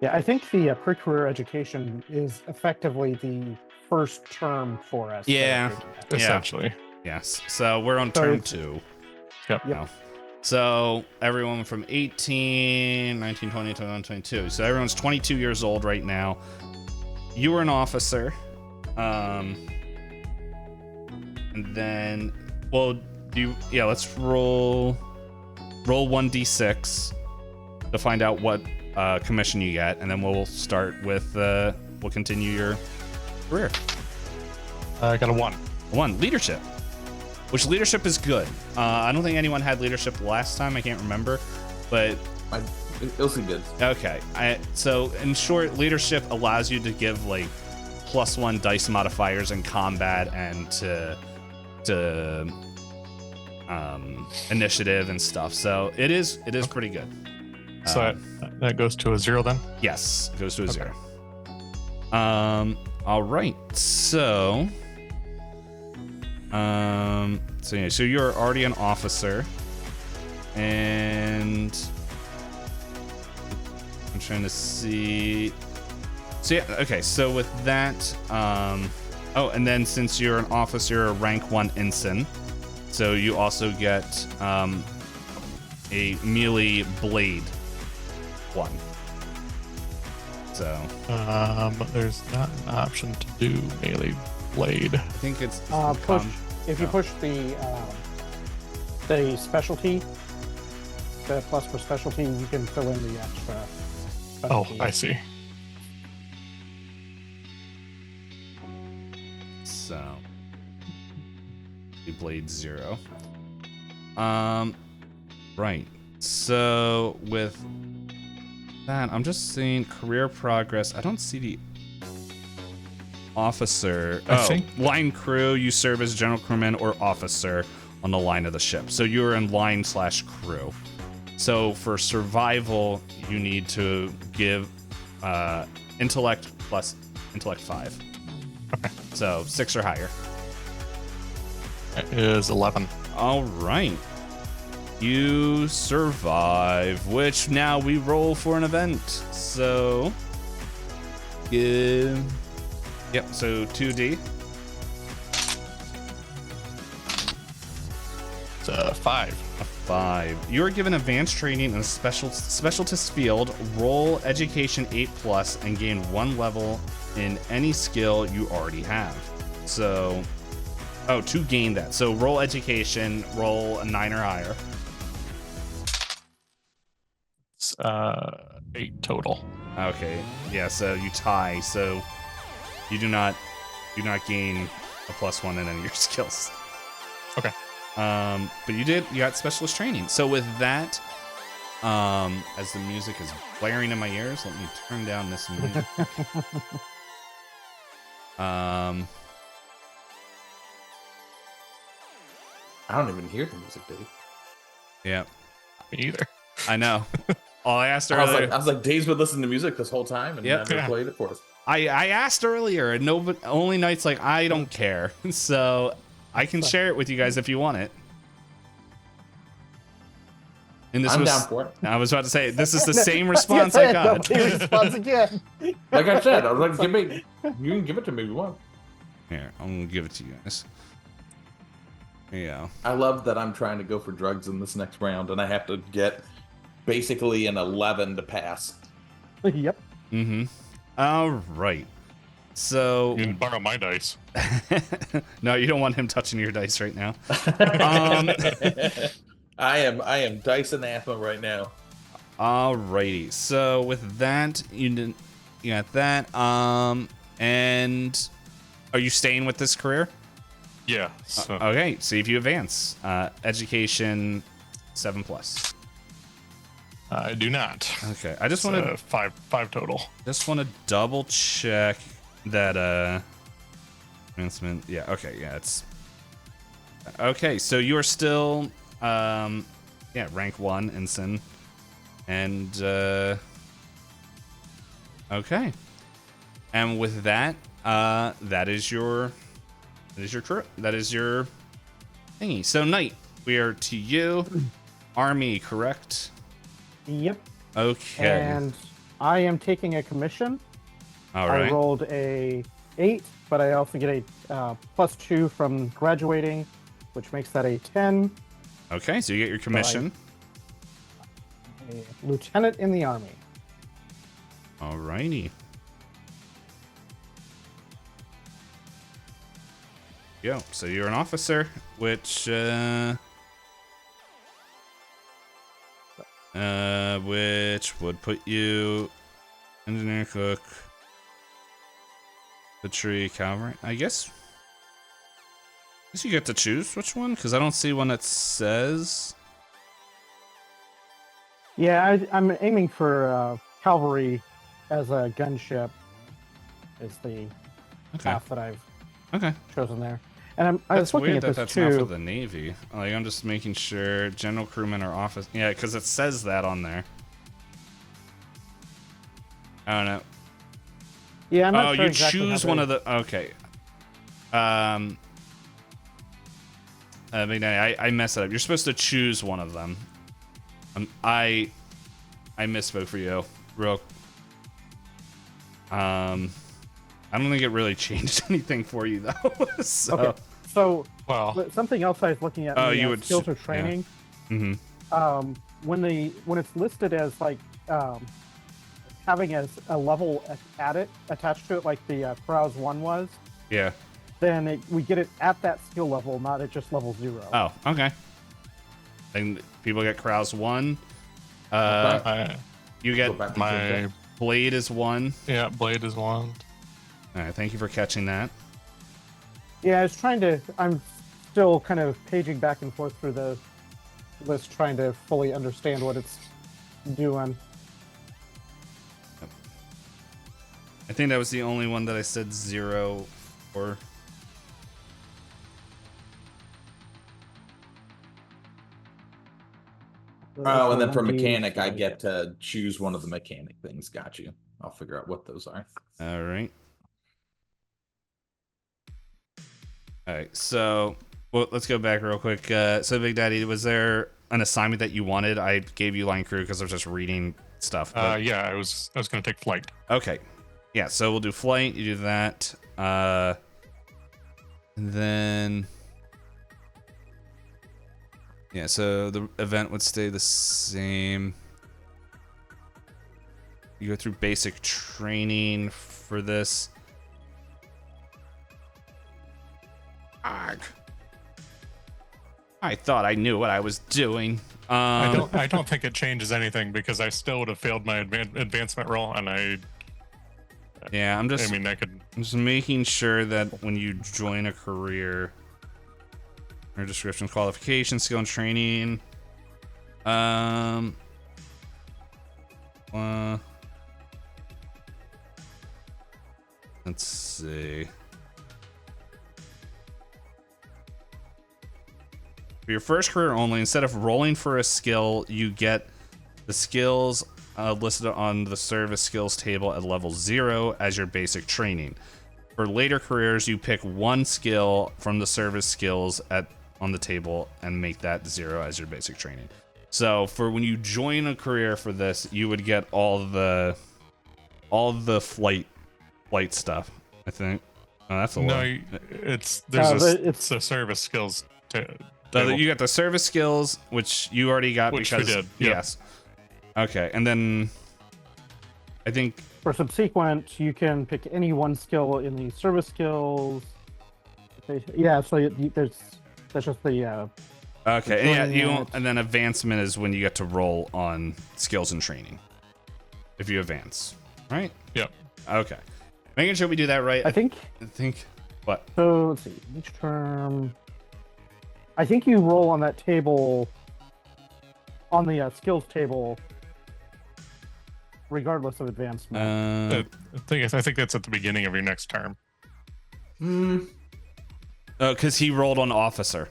Yeah, I think the pre-career education is effectively the first term for us. Yeah. Essentially. Yes. So we're on So term it's- 2. Yep. now. So everyone from 18, 19, 20, 21, 22. So everyone's 22 years old right now. You were an officer. And then, well, let's roll 1d6 to find out what commission you get, and then we'll start with, we'll continue your career. I got a 1. 1, leadership. Which leadership is good. I don't think anyone had leadership last time. I can't remember, but It'll seem good. okay. So in short, leadership allows you to give like +1 dice modifiers in combat and to initiative and stuff. So it is pretty good. So that goes to a 0 then? Yes, it goes to a Okay. 0. All right. So so you're already an officer, and I'm trying to see. So yeah, okay. So with that, and then since you're an officer, a rank 1 ensign, so you also get a melee blade 1. So there's not an option to do melee blade. I think it's push. If you push the specialty, the plus for specialty, you can fill in the extra. Oh, specialty. I see. So the blade 0. Right. So with that, I'm just seeing career progress. I don't see the officer. I think line crew. You serve as general crewman or officer on the line of the ship. So you're in line/crew. So for survival, you need to give intellect plus intellect 5. Okay. So 6 or higher. That is 11. All right. You survive, which now we roll for an event. So, so 2D. It's a 5. A 5. You are given advanced training in a specialist field. Roll education 8+, and gain 1 level in any skill you already have. So, to gain that. So roll education, roll a 9 or higher. It's 8 total. Okay. Yeah, so you tie, so you do not gain a +1 in any of your skills. Okay. But you got specialist training. So with that, as the music is blaring in my ears, let me turn down this music. I don't even hear the music, Dave. Yeah, Me either. I know. Oh, I asked I earlier. was like, Dave's been listening to music this whole time and Yep. never played it for us. I asked earlier, and only Knight's like, I don't care. So I can share it with you guys if you want it. And this I'm was, down for it. I was about to say, this is the same response I got. Nobody responds again. Like I said, I was like, you can give it to me if you want. Here, I'm gonna give it to you guys. Here you go. I love that I'm trying to go for drugs in this next round, and I have to get basically an 11 to pass. Yep. Mm-hmm. All right. So You can borrow my dice. no, you don't want him touching your dice right now. I am dice anathema right now. Alrighty. So with that, you got that. And are you staying with this career? Yeah. So Okay. See if you advance. Education 7+. I do not. Okay. I just It's want to 5 total. double check that advancement. Yeah. Okay. Yeah. It's okay. So you are still rank 1 ensign, and okay. And with that, That is your crew. That is your thingy. So knight, we are to you. Army, correct? Yep. Okay. And I am taking a commission. All right. I rolled a 8, but I also get a +2 from graduating, which makes that a 10. Okay, so you get your commission. A lieutenant in the army. All righty. Yo, so you're an officer, which would put you engineer, cook, infantry, cavalry. I guess you get to choose which one, because I don't see one that says. Yeah, I'm aiming for cavalry as a gunship. Is the path that I've chosen there. And I was looking weird at this that's too. not for the Navy. Like, I'm just making sure general crewman or office. Yeah, because it says that on there. I don't know. Yeah, I'm not sure you exactly choose one of the. Okay. I mean, I messed it up. You're supposed to choose one of them. I misspoke for you. I don't think it really changed anything for you though. So. Okay. So Well, something else I was looking at. Oh, you would skills or training. Yeah. Mm-hmm. When it's listed as like having as a level attached to it, like the Carouse 1 was. Yeah. Then we get it at that skill level, not at just level 0. Oh, okay. And people get Carouse 1. You get my blade is 1. yeah, blade is 1. All right, thank you for catching that. Yeah, I'm still kind of paging back and forth through the list, trying to fully understand what it's doing. I think that was the only one that I said 0 for. Oh, and then for mechanic, I get to choose one of the mechanic things. Got you. I'll figure out what those are. All right. All right, so let's go back real quick. So, Big Daddy, was there an assignment that you wanted? I gave you line crew because I was just reading stuff. But... Yeah, I was going to take flight. Okay. Yeah, so we'll do flight. You do that. And then... Yeah, so the event would stay the same. You go through basic training for this. Arg. I thought I knew what I was doing. I don't think it changes anything because I still would have failed my advancement roll, and yeah, I'm just making sure that when you join a career, or description, qualification, skill, and training. Let's see. For your first career only, instead of rolling for a skill, you get the skills listed on the service skills table at level 0 as your basic training. For later careers, you pick one skill from the service skills on the table and make that 0 as your basic training. So for when you join a career for this, you would get all the flight stuff, I think. Oh, that's a lot. No, it's a service skills. You got the service skills, which you already got which because we did. Yes. Okay, and then I think for subsequent, you can pick any one skill in the service skills. Yeah, so that's just the. Okay, and yeah, and then advancement is when you get to roll on skills and training. If you advance, right? Yep. Okay, making sure we do that right. I think what? So let's see. Each term. I think you roll on that table, on the skills table, regardless of advancement. I think that's at the beginning of your next term. Because he rolled on officer.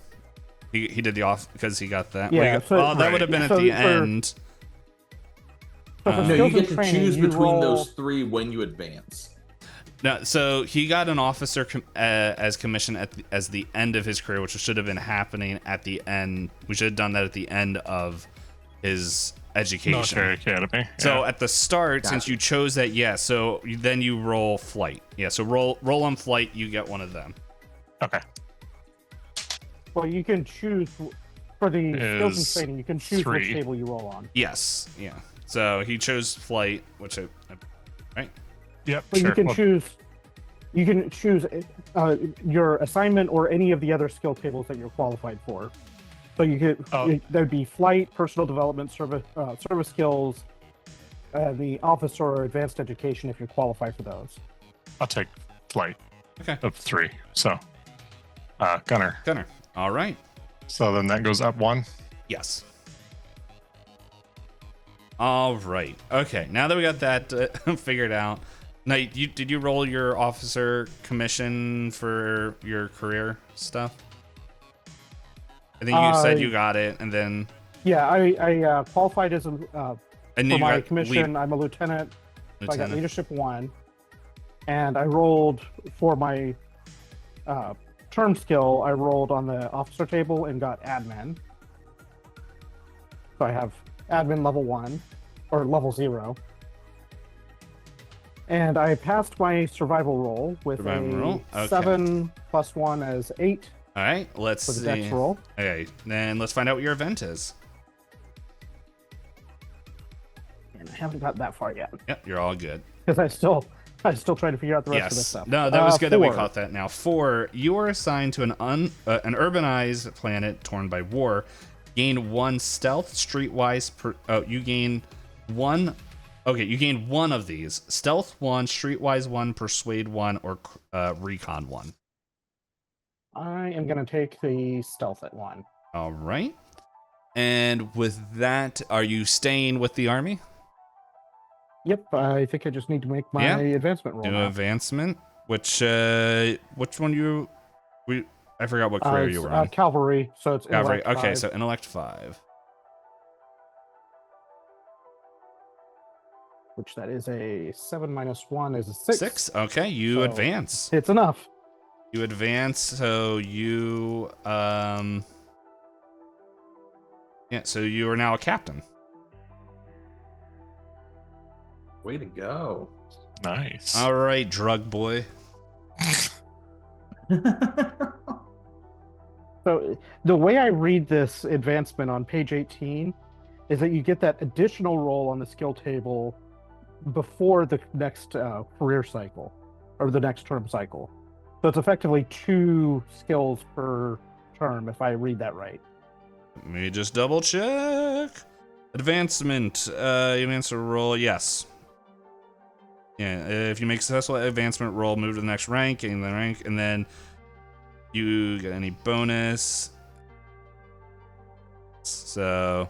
He did the off because he got that. Yeah, that would have been at the end. So no, you get to choose between those 3 when you advance. No, so he got an officer as commission as the end of his career, which should have been happening at the end. We should have done that at the end of his education. Military academy. So yeah. at the start, since you chose that, so then you roll flight. Yeah, so roll on flight, you get one of them. Okay. Well, you can choose for the skills and Is training. You can choose 3. which table you roll on. Yes, yeah. So he chose flight, which right? Yep. But sure. you can Well, choose. You can choose your assignment or any of the other skill tables that you're qualified for. So you could there'd be flight, personal development, service skills, the officer or advanced education if you qualify for those. I'll take flight. Okay. Of 3. So, Gunner. Gunner. All right. So then that goes up 1. Yes. All right. Okay. Now that we got that figured out, now did you roll your officer commission for your career stuff? I think you said you got it, and then Yeah, I qualified as a and for you my got commission. I'm a lieutenant. So I got lieutenant. leadership 1, and I rolled for my term skill. I rolled on the officer table and got admin. So I have admin level 1 or level 0. And I passed my survival roll with Survival roll? Okay. 7 plus 1 as 8 All right. Let's for the see. dex roll. Okay. Then let's find out what your event is. And I haven't got that far yet Yep. You're all good. because I'm still trying to figure out the rest of this Yes. stuff. No, that was good that we 4. caught that. Now, 4. You are assigned to an urbanized planet torn by war. Gain 1 stealth, streetwise. You gain 1. Okay, you gain 1 of these: stealth 1, streetwise 1, persuade 1, or recon 1. I am going to take the stealth at 1. All right. And with that, are you staying with the army? Yep, I think I just need to make my advancement roll. Do now. advancement. Which one you? I forgot what career you were on. Cavalry, so it's Cavalry. intellect Okay, 5. so intellect 5. Which that is a 7 minus 1 is a 6. 6. Okay, you So- advance. It's enough. You advance, so you so you are now a captain. Way to go. Nice. All right, drug boy. So the way I read this advancement on page 18 is that you get that additional roll on the skill table before the next career cycle or the next term cycle. So it's effectively 2 skills per term if I read that right. Let me just double check. Advancement. You advance a roll. Yes. Yeah. If you make a successful advancement roll, move to the next rank, and then you get any bonus. So.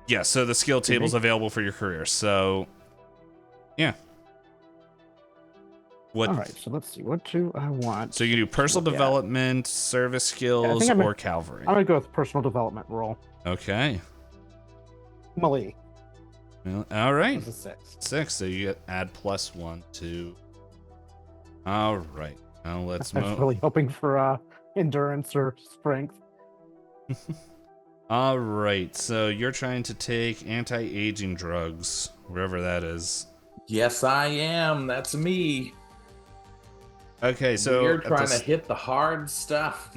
Yeah. So the skill table's available for your career. So. Yeah. What? All right, so let's see. What do I want? So you can do personal Yeah. development, service skills, think I'm or cavalry. I'm gonna go with personal development roll. Okay. Melee Well, all right. is a 6. 6. So you get add +1 to. All right. Now let's I was move. really hoping for endurance or strength. All right. So you're trying to take anti-aging drugs, wherever that is. Yes, I am. That's me. Okay. So you're at the trying s- to hit the hard stuff.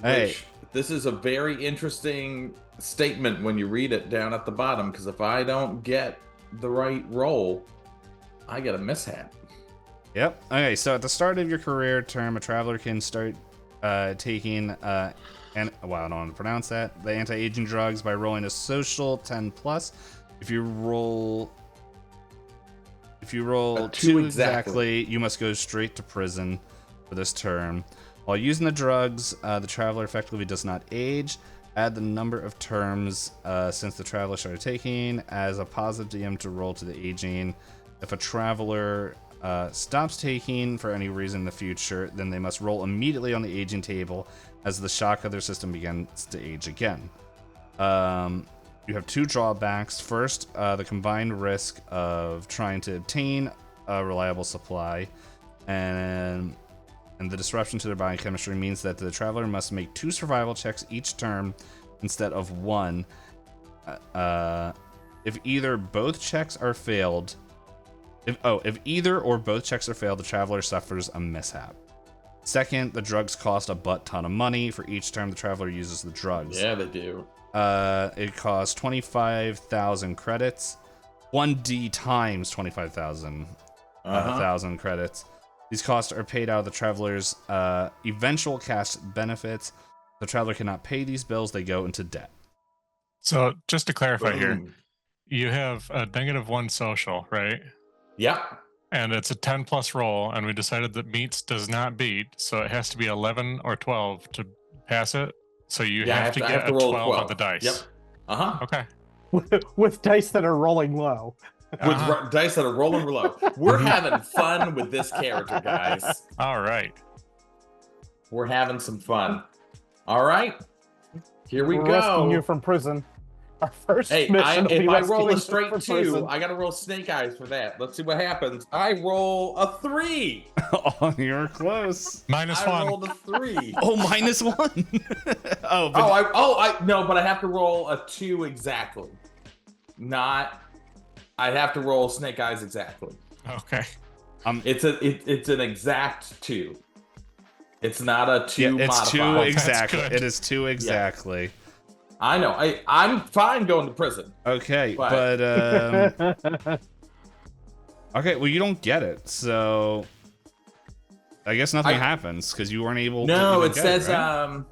Hey. Which, this is a very interesting statement when you read it down at the bottom, because if I don't get the right roll, I get a mishap. Yep. Okay. So at the start of your career term, a traveler can start taking and wow, I don't want to pronounce that. The anti-aging drugs by rolling a social 10 plus. If you roll 2 exactly, you must go straight to prison for this term. While using the drugs, the traveler effectively does not age. Add the number of terms since the traveler started taking as a positive DM to roll to the aging. If a traveler stops taking for any reason in the future, then they must roll immediately on the aging table as the shock of their system begins to age again. you have two drawbacks. First, the combined risk of trying to obtain a reliable supply, and the disruption to their biochemistry means that the traveler must make 2 survival checks each turn instead of 1. If either or both checks are failed, the traveler suffers a mishap. Second, the drugs cost a butt ton of money for each time the traveler uses the drugs. Yeah, they do. It costs 25,000 credits. 1d times 25,000 thousand credits. These costs are paid out of the traveler's eventual cash benefits. The traveler cannot pay these bills; they go into debt. So just to clarify here, you have a -1 social, right? Yep. And it's a 10 plus roll, and we decided that meets does not beat, so it has to be 11 or 12 to pass it. So you have to get a 12 on the dice. Yep. Okay. With dice that are rolling low. With dice that are rolling low. We're having fun with this character, guys. All right. We're having some fun. All right. Here we We're go. rescuing you from prison. Our first Hey, mission will be if I roll rescuing a you straight from 2, prison. I gotta roll snake eyes for that. Let's see what happens. I roll a 3. Oh, you're close. -1. I rolled a 3. Oh, -1. Oh, but No, but I have to roll a 2 exactly. Not. I have to roll snake eyes exactly. Okay. It's an exact 2. It's not a 2 yeah, it's 2 modified. exactly. good. It is 2 exactly. I know. I'm fine going to prison. Okay, But- okay, well, you don't get it, so I guess nothing happens because you weren't able. No, to it says right?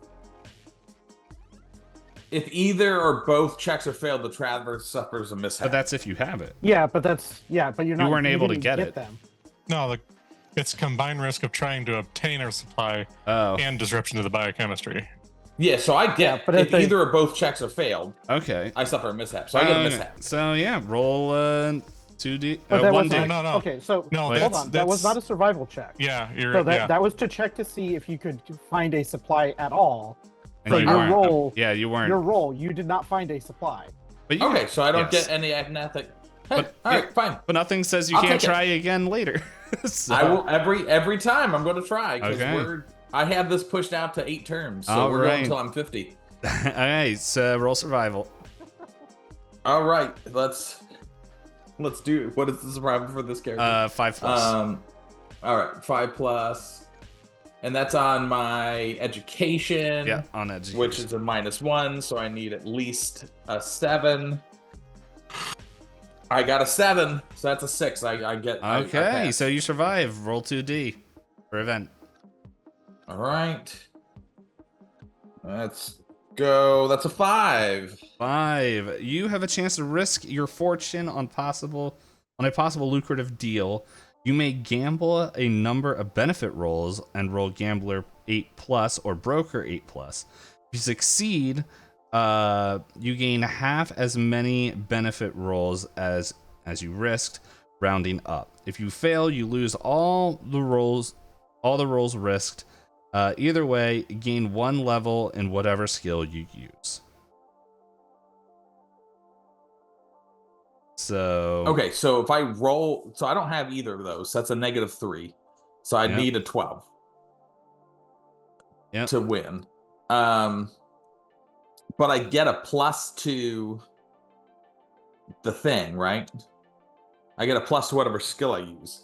if either or both checks are failed, the traveler suffers a mishap. But that's if you have it. but you're not. weren't able to didn't get it. them. No, it's combined risk of trying to obtain a supply Oh, and disruption to the biochemistry. Yeah, so I get but if if they- either or both checks are failed, okay. I suffer a mishap. So I get a mishap. So yeah, roll 2d, But that 1d. wasn't- No. Okay, so No, Wait. hold on. That was not a survival check. Yeah, you're So yeah. that was to check to see if you could find a supply at all. And So you your weren't. roll- Yeah, you weren't. Your roll, you did not find a supply. But you, Okay, so I don't yes. get any nothing. Hey, But- all right, fine. But nothing says you I'll can't take it. try again later. So- I will every time I'm going to try because Okay. I have this pushed out to 8 terms, so All we're right. going until I'm 50. Alright, so roll survival. All right, let's do. What is the survival for this character? 5+. All right, 5+, and that's on my education. Yeah, on edge. Which is a -1, so I need at least a 7. I got a 7, so that's a 6. I get. I Okay, pass. so you survive. Roll 2d for event. All right. Let's go. That's a 5. 5. You have a chance to risk your fortune on a possible lucrative deal. You may gamble a number of benefit rolls and roll gambler 8+ or broker 8+. If you succeed, you gain half as many benefit rolls as you risked, rounding up. If you fail, you lose all the rolls risked. Either way, gain 1 level in whatever skill you use. So Okay, so if I roll, so I don't have either of those. That's a -3. So I Yep. need a 12 Yep. to win. But I get a plus to the thing, right? I get a plus to whatever skill I use.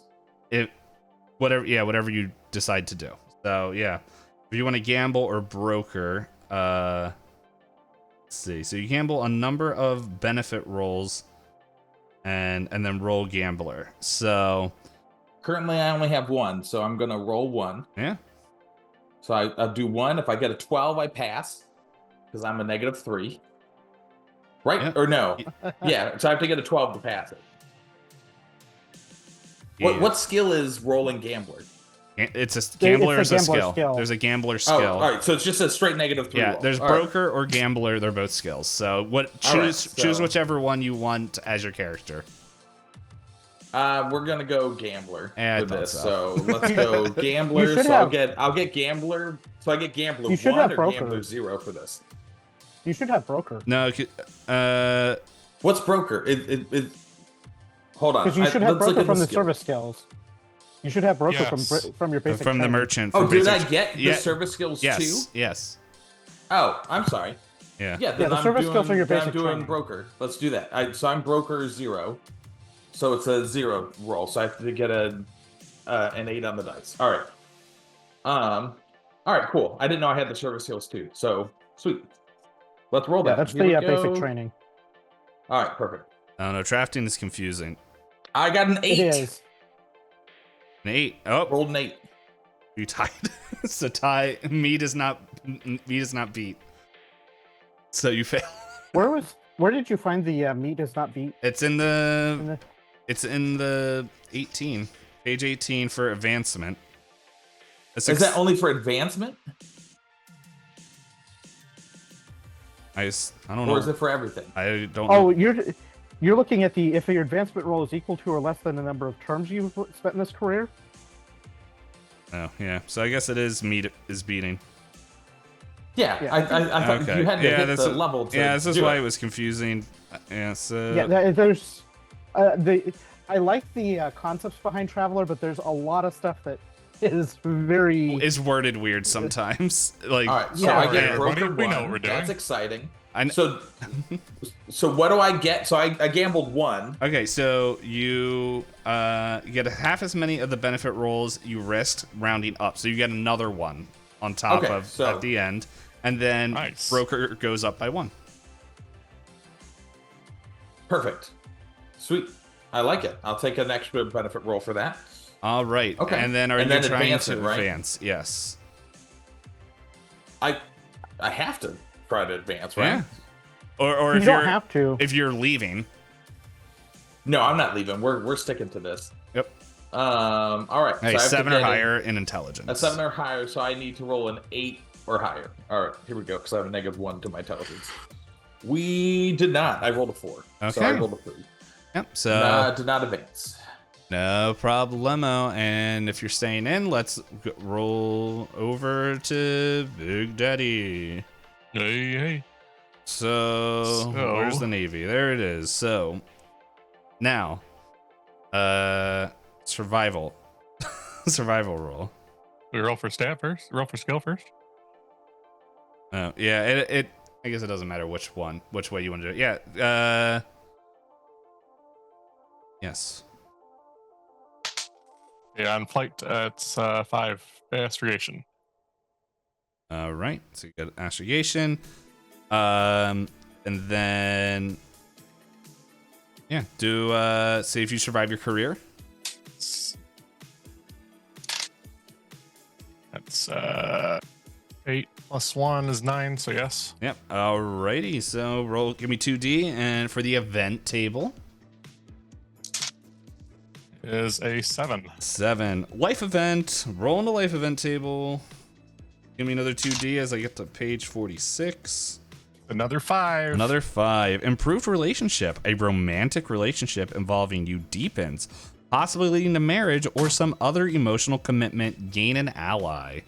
whatever you decide to do. So yeah, if you want to gamble or broker, let's see. So you gamble a number of benefit rolls, and then roll gambler. So Currently, I only have 1, so I'm gonna roll 1. yeah, So I'll do 1. If I get a 12, I pass because I'm a -3. Right? Yeah. Or no? Yeah. So I have to get a 12 to pass it. yeah. What skill is rolling gambler? It's a gambler it's is a a gambler skill. skill. There's a gambler Oh, skill. all right. So it's just a straight -3. Yeah, roll. there's All right. broker or gambler. They're both skills. So All right, choose so- whichever one you want as your character. We're gonna go gambler Yeah, I for thought this. so. So let's go gambler. should So have- I'll get gambler. So I get gambler You should 1 have or broker. gambler 0 for this. You should have broker. No. What's broker? It hold on. Because you should have broker from the skill. service skills. You should have broker from your basic from the training. merchant. Oh, did I basic... get the service skills too? Yes. Oh, I'm sorry. Yeah. Yeah. Then the service skills are your then basic I'm doing training. broker. Let's do that. So I'm broker 0. So it's a 0 roll. So I have to get an 8 on the dice. All right. All right. Cool. I didn't know I had the service skills too. So sweet. Let's roll that. That's Here the we go. basic training. All right. Perfect. I don't know. Drafting is confusing. I got an 8. It is. An 8. Oh, Rolled an 8. you tied. So tie. Me does not beat. So you fail. Where did you find the meat does not beat? It's in the 18 page 18 for advancement. Is that only for advancement? I don't know. Or is it for everything? I don't. Oh, know. you're looking at if your advancement roll is equal to or less than the number of terms you've spent in this career. Oh, yeah. So I guess it is meat is beating. Yeah. I thought Okay. you had to hit the level. This is why it was confusing. Yeah. So. Yeah, there's I like the concepts behind Traveler, but there's a lot of stuff that is worded weird sometimes. Like, all right, so I get broker 1. We know what we're doing. That's exciting. So what do I get? So I gambled 1. Okay, so you get half as many of the benefit rolls you risked, rounding up. So you get another 1 on top at the end, and then broker goes up by 1. Perfect. Sweet. I like it. I'll take an extra benefit roll for that. All right. Okay. And then are you trying to right? advance? Yes. I have to try to advance, right? Yeah. Or you if don't have to. If you're leaving. No, I'm not leaving. We're sticking to this. Yep. All right. Hey, so 7 or higher in intelligence. A 7 or higher, so I need to roll an 8 or higher. All right, here we go, because I have a -1 to my intelligence. We did not. I rolled a 4. Okay. So I rolled a 3. Yep. So did not advance. No problemo. And if you're staying in, let's roll over to BigDaddy. Hey. So where's the Navy? There it is. So now, survival roll. We roll for stat first. Roll for skill first. Oh yeah, it. I guess it doesn't matter which way you want to do it. Yeah. Yes. Yeah, on flight, it's 5 astrogation. All right, so you get astrogation, and then do see if you survive your career. That's 8 plus 1 is 9, so yes. Yep. Alrighty, so give me 2D, and for the event table is a 7. 7. Life event. Roll in the life event table. Give me another 2D as I get to page 46. Another 5. Another 5. Improved relationship. A romantic relationship involving you deepens, possibly leading to marriage or some other emotional commitment. Gain an ally.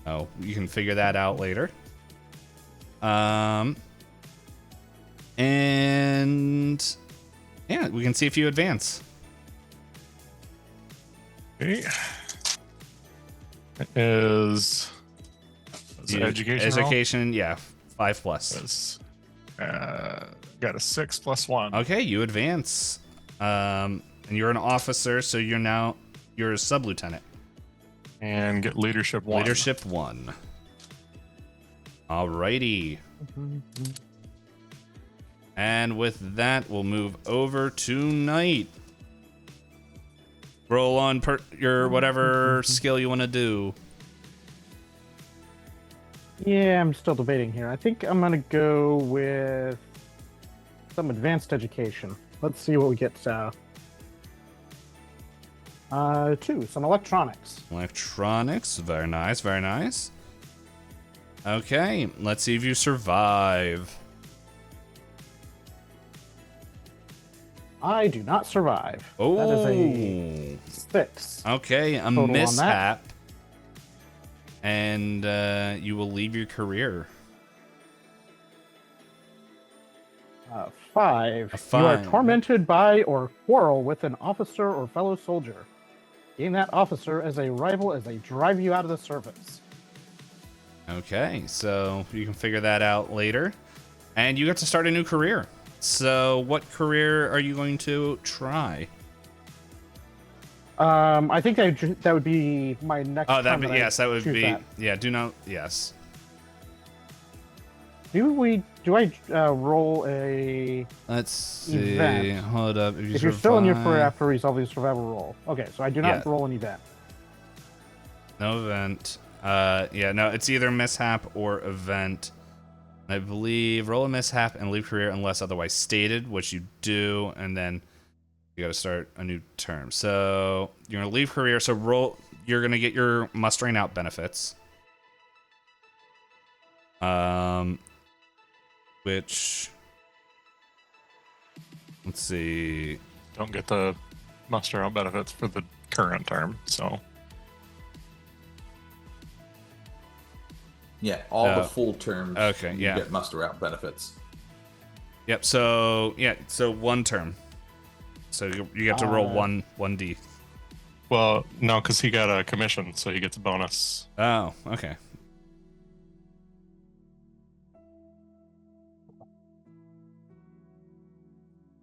Oh, you can figure that out later. And yeah, we can see if you advance. Okay. It is education. Education, yeah, 5 plus. It's, got a 6 plus 1. Okay, you advance. And you're an officer, so you're a sub-lieutenant. And get leadership 1. Leadership 1. Alrighty. And with that, we'll move over to Knight. Roll on your whatever skill you want to do. Yeah, I'm still debating here. I think I'm gonna go with some advanced education. Let's see what we get. 2, some electronics. Electronics, very nice, very nice. Okay, let's see if you survive. I do not survive. Oh, that is a 6. Okay, a total mishap. and you will leave your career. 5. A 5. You are tormented by or quarrel with an officer or fellow soldier. Gain that officer as a rival as they drive you out of the service. Okay, so you can figure that out later. And you get to start a new career. So what career are you going to try? I think that would be my next. Oh, that would be. That. Yeah, do not. Yes. Do I roll a? Let's see. Event? Hold up. If you're still in your career after resolving the survival roll. Okay, so I do not roll an event. No event. Yeah, no, it's either mishap or event. I believe roll a mishap and leave career unless otherwise stated, which you do, and then you got to start a new term. So you're gonna leave career. So roll. You're gonna get your mustering out benefits. Which, let's see. Don't get the muster out benefits for the current term, so. Yeah, all the full terms. Okay, yeah. You get muster out benefits. Yep. So yeah, so one term. So you get to roll 1d. Well, no, because he got a commission, so he gets a bonus. Oh, okay.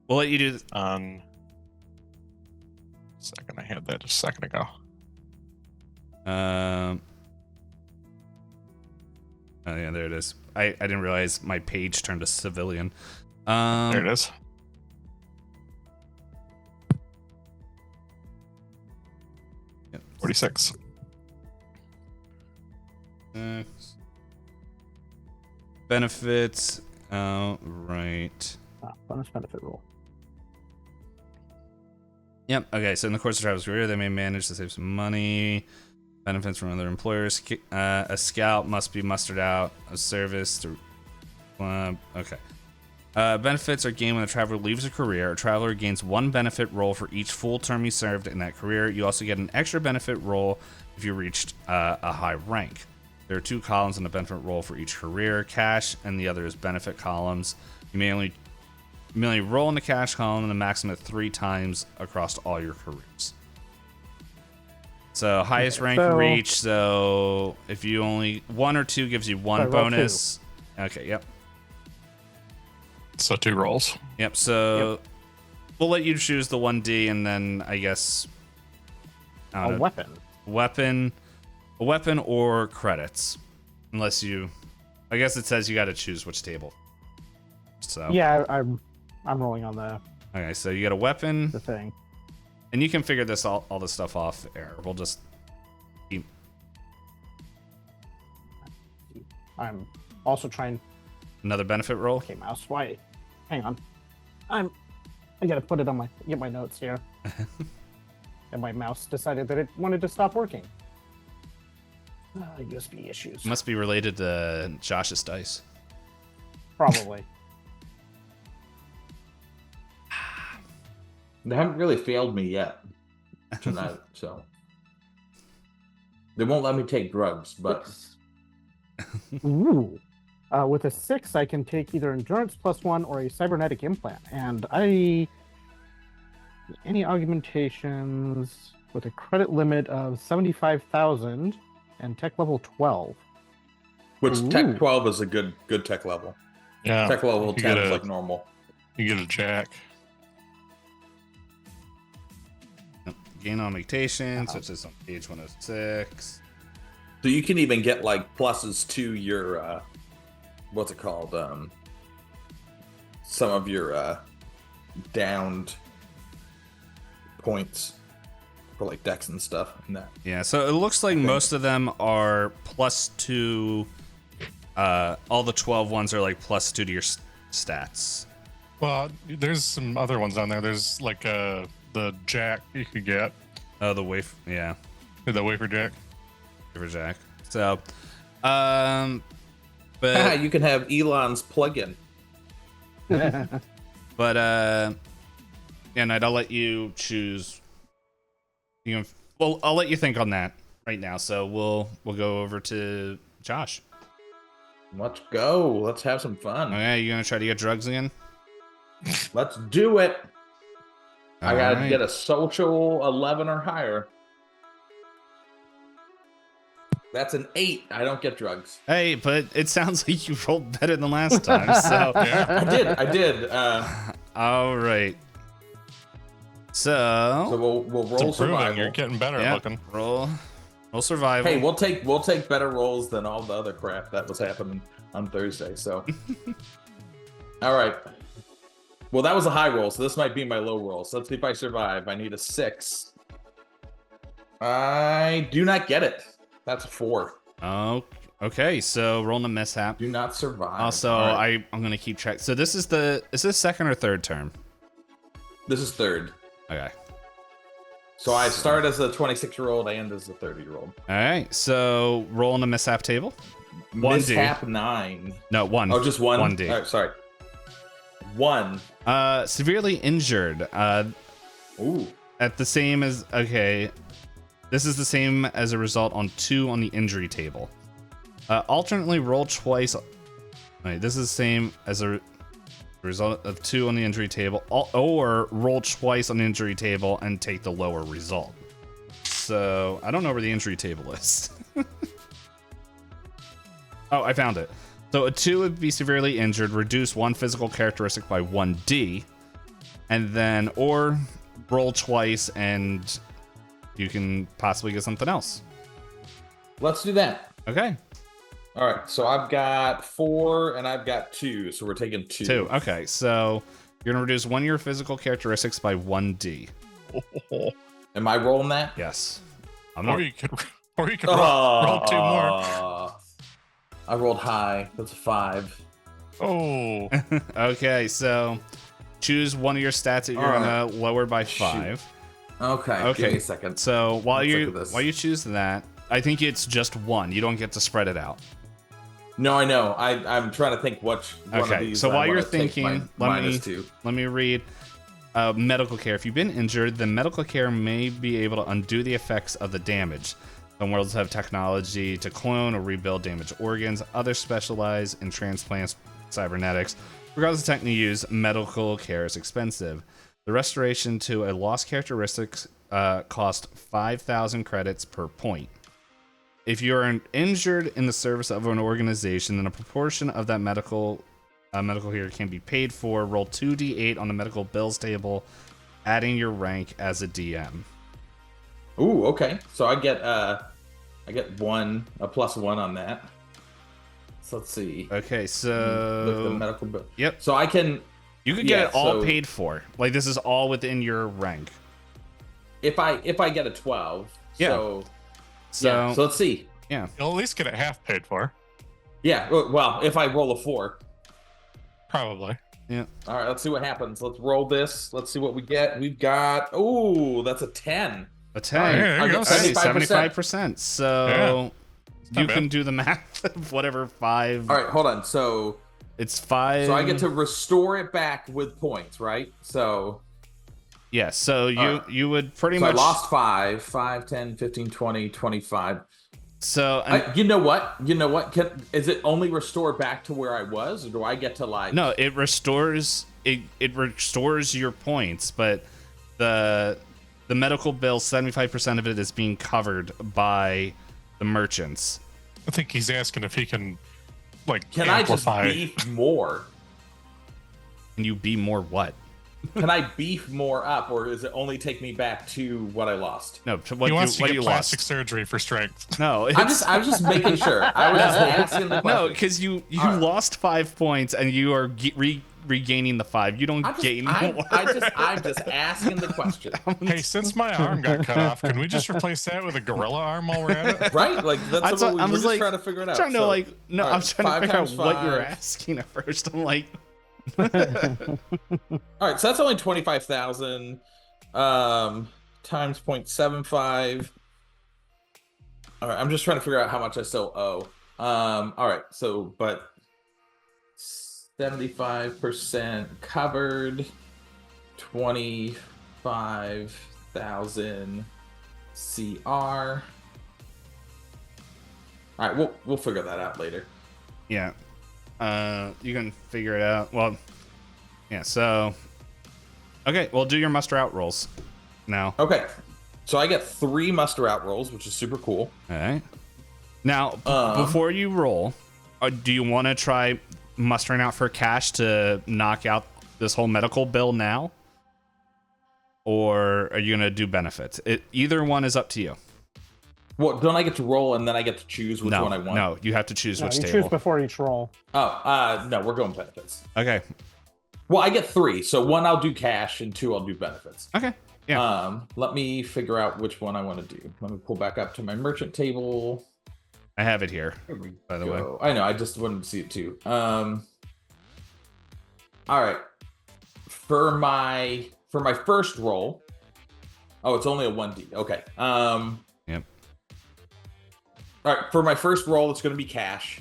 We'll let you do. Second, I had that just a second ago. Oh yeah, there it is. I didn't realize my page turned to civilian. There it is. Yep. 46. Benefits. Oh, right. Bonus benefit roll. Yep. Okay. So in the course of travel's career, they may manage to save some money. Benefits from other employers. A scout must be mustered out of service through. Okay. Benefits are gained when a traveler leaves a career. A traveler gains 1 benefit roll for each full term he served in that career. You also get an extra benefit roll if you reached a high rank. There are 2 columns in the benefit roll for each career: cash, and the other is benefit columns. You may only roll in the cash column the maximum of 3 times across all your careers. So highest rank reach. So if you only 1 or 2 gives you 1 bonus. Okay. Yep. So 2 rolls. Yep. So we'll let you choose the 1D, and then I guess a weapon. A weapon or credits, unless you. I guess it says you got to choose which table. So yeah, I'm rolling on the. Okay, so you get a weapon. The thing. And you can figure this all this stuff off air. We'll just keep. I'm also trying. Another benefit roll. Okay, mouse. Why? Hang on. I gotta put it on get my notes here. And my mouse decided that it wanted to stop working. USB issues. Must be related to Josh's dice. Probably. They haven't really failed me yet tonight, so they won't let me take drugs. But ooh, with a 6, I can take either endurance +1 or a cybernetic implant, and any augmentations with a credit limit of 75,000 and tech level 12. Which tech 12 is a good tech level. Yeah, tech level 10 is like normal. You get a jack. Gain augmentations, which is on page 106. So you can even get like pluses to your what's it called? Some of your downed points for like decks and stuff and that. Yeah, so it looks like most of them are +2. All the 12 ones are like +2 to your stats. Well, there's some other ones on there. There's like the jack you could get. Oh, the wafer, yeah. The wafer jack. Wafer jack. So, but you can have Elon's plugin. But yeah, Knight, I'll let you choose. Well, I'll let you think on that. right now. So we'll go over to Josh. Let's go. Let's have some fun. Okay, you gonna try to get drugs again? Let's do it. I gotta right. get a social 11 or higher. That's an 8. I don't get drugs. Hey, but it sounds like you rolled better than last time. So yeah. I did. All right. So we'll roll survival. You're getting better at looking. Roll survival. Hey, we'll take better rolls than all the other crap that was happening on Thursday. So, all right. Well, that was a high roll, so this might be my low roll. So let's see if I survive. I need a 6. I do not get it. That's a 4. Oh, okay. So rolling a mishap. Do not survive. Also, right. I'm gonna keep track. So is this second or third term? This is third. Okay. So I start as a 26-year-old, I end as a 30-year-old. All right. So roll on the mishap table. 1D. Mishap 9. No, 1. Oh, just 1. 1D. All right, sorry. 1. Severely injured. Ooh. At the same as This is the same as a result on 2 on the injury table. Alternately roll twice. Wait, this is the same as a result of 2 on the injury table, or roll twice on the injury table and take the lower result. So I don't know where the injury table is. Oh, I found it. So a 2 would be severely injured, reduce 1 physical characteristic by 1d, and then or roll twice and you can possibly get something else. Let's do that. Okay. All right, so I've got 4 and I've got 2, so we're taking 2. 2. Okay, so you're gonna reduce 1 of your physical characteristics by 1d. Am I rolling that? Yes. Or you could roll 2 more. I rolled high. That's a 5. Oh. Okay, so choose one of your stats that you're gonna lower by 5. Shoot. Okay. Give me a second. So while you choose that, I think it's just 1. You don't get to spread it out. No, I know. I'm trying to think which one of these. So while you're thinking, let me read. Medical care. If you've been injured, then medical care may be able to undo the effects of the damage. Some worlds have technology to clone or rebuild damaged organs. Others specialize in transplants, cybernetics. Regardless of technique used, medical care is expensive. The restoration to a lost characteristics cost 5,000 credits per point. If you are injured in the service of an organization, then a proportion of that medical care can be paid for. Roll 2d8 on the medical bills table, adding your rank as a DM. Ooh, okay. So I get a +1 on that. So let's see. Okay, so look at the medical bill. Yep. So you could get it all paid for. Like this is all within your rank. If I get a 12. Yeah. So let's see. Yeah. You'll at least get it half paid for. Yeah. Well, if I roll a 4. Probably. Yeah. All right, let's see what happens. Let's roll this. Let's see what we get. We've got, that's a 10. A 10. Oh, yeah, you go. 75%. So you can do the math of whatever 5. All right, hold on. So it's 5. So I get to restore it back with points, right? So yeah, so you would pretty much. I lost 5, 10, 15, 20, 25. So you know what? Is it only restore back to where I was, or do I get to like? No, it restores your points, but the medical bill, 75% of it is being covered by the merchants. I think he's asking if he can can amplify. I just beef more? Can you be more what? Can I beef more up, or does it only take me back to what I lost? No, to what he wants to get plastic lost. Surgery for strength. No, I was just making sure. I was just asking the question. No, because you lost 5 points and you are regaining the 5. You don't gain more. I'm just asking the question. Hey, since my arm got cut off, can we just replace that with a gorilla arm while we're at it? Right? Like that's what we're just trying to figure it out. I'm trying to figure out what you're asking at first. I'm like. All right, so that's only 25,000 times 0.75. All right, I'm just trying to figure out how much I still owe. All right, so but 75% covered, 25,000 CR. All right, we'll figure that out later. Yeah. You can figure it out. Well, yeah. So, okay. Well, do your muster out rolls now. Okay. So I get 3 muster out rolls, which is super cool. All right. Now, before you roll, do you want to try mustering out for cash to knock out this whole medical bill now? Or are you going to do benefits? Either one is up to you. Well, don't I get to roll and then I get to choose which one I want? No, you have to choose which you table. choose before each roll. Oh, no, we're going benefits. Okay. Well, I get 3. So 1 I'll do cash and 2 I'll do benefits. Okay. Yeah. Let me figure out which one I want to do. Let me pull back up to my merchant table. I have it here, by the way. I know, I just wanted to see it too. All right. For my first roll. Oh, it's only a 1D. Okay. Yep. All right, for my first roll, it's going to be cash.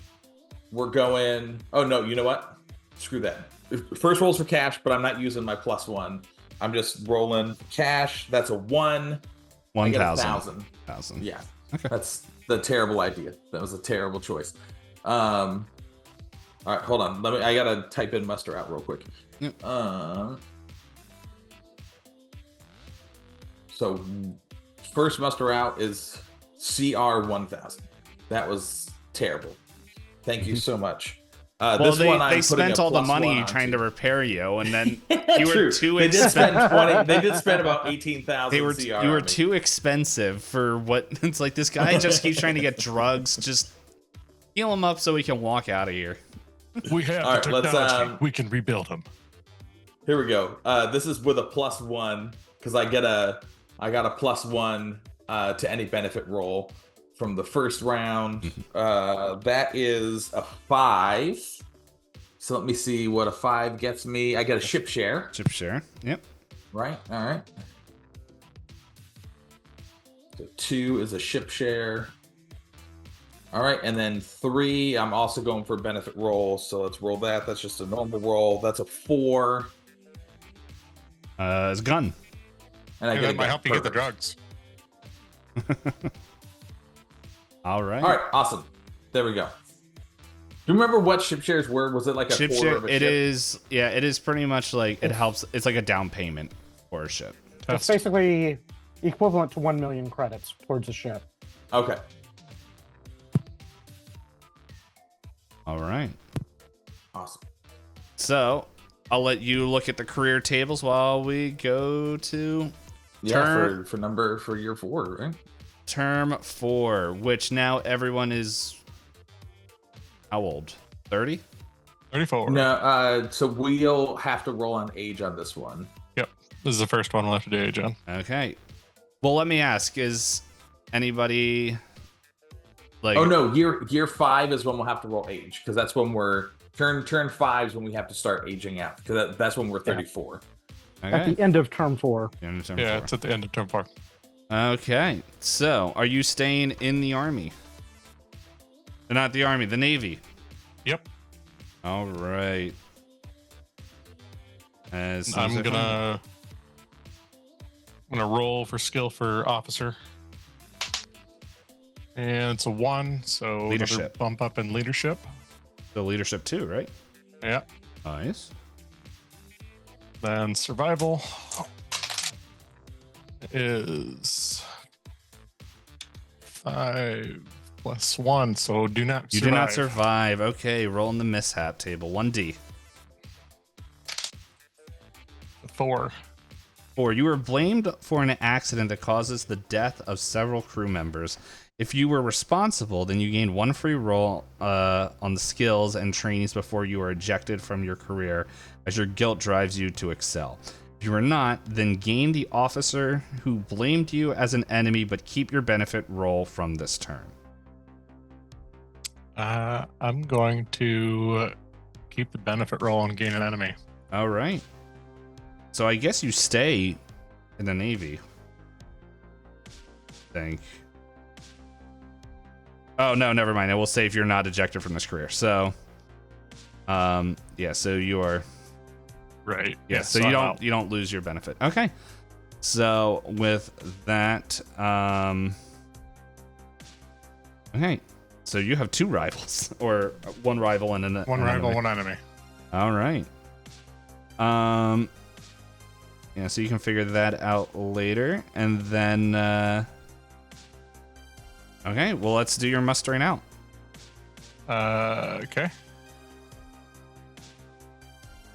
We're going... Oh, no, you know what? Screw that. First roll's for cash, but I'm not using my +1. I'm just rolling cash. That's a 1. 1,000. Yeah. Okay. That's the terrible idea. That was a terrible choice. All right, hold on. I got to type in muster out real quick. Yep. So first muster out is CR 1000. That was terrible. Thank you so much. Well, they spent all the money trying to repair you, and then you were too expensive. They did spend about 18,000. You were too expensive for what? It's like this guy just keeps trying to get drugs. Just heal him up so we can walk out of here. We have all right, technology. We can rebuild him. Here we go. This is with a +1 because I got a +1 to any benefit roll from the first round. That is a 5. So let me see what a 5 gets me. I get a ship share. Ship share. Yep. Right. All right. So 2 is a ship share. All right. And then 3, I'm also going for a benefit roll. So let's roll that. That's just a normal roll. That's a 4. It's a gun. And that might help you get the drugs. All right. All right. Awesome. There we go. Do you remember what ship shares were? Was it like a ship quarter share? of a It ship? is. Yeah, it is pretty much like it helps. It's like a down payment for a ship. It's basically equivalent to 1 million credits towards a ship. Okay. All right. Awesome. So I'll let you look at the career tables while we go to for year 4, right? Term 4, which now everyone is how old? 30? 34. No, so we'll have to roll on age on this one. Yep. This is the first one we'll have to do age on. Okay. Well, let me ask, is anybody like... Oh no, year 5 is when we'll have to roll age, because that's when we're turn 5 is when we have to start aging out, because that's when we're 34. Okay. At the end of term 4. It's at the end of term 4. Okay, so are you staying in the Army? Not the Army, the Navy. Yep. All right. I'm gonna roll for skill for officer, and it's a 1, so leadership. Another bump up in leadership. The leadership too, right? Yeah. Nice. Then survival is 5 + 1, so do not. You do not survive. Okay, roll in the mishap table. 1D. 4. 4. You were blamed for an accident that causes the death of several crew members. If you were responsible, then you gained 1 free roll on the skills and trainings before you are ejected from your career, as your guilt drives you to excel. If you are not, then gain the officer who blamed you as an enemy, but keep your benefit roll from this turn. I'm going to keep the benefit roll and gain an enemy. All right. So I guess you stay in the Navy. I think. Oh, no, never mind. I will say if you're not ejected from this career. So, yeah, so you are... Right. Yeah, so you don't lose your benefit. Okay. So with that, okay. So you have 2 rivals, or 1 rival and an one rival, enemy. 1 enemy. All right. Yeah, so you can figure that out later, and then. Okay, well, let's do your mustering out. Okay.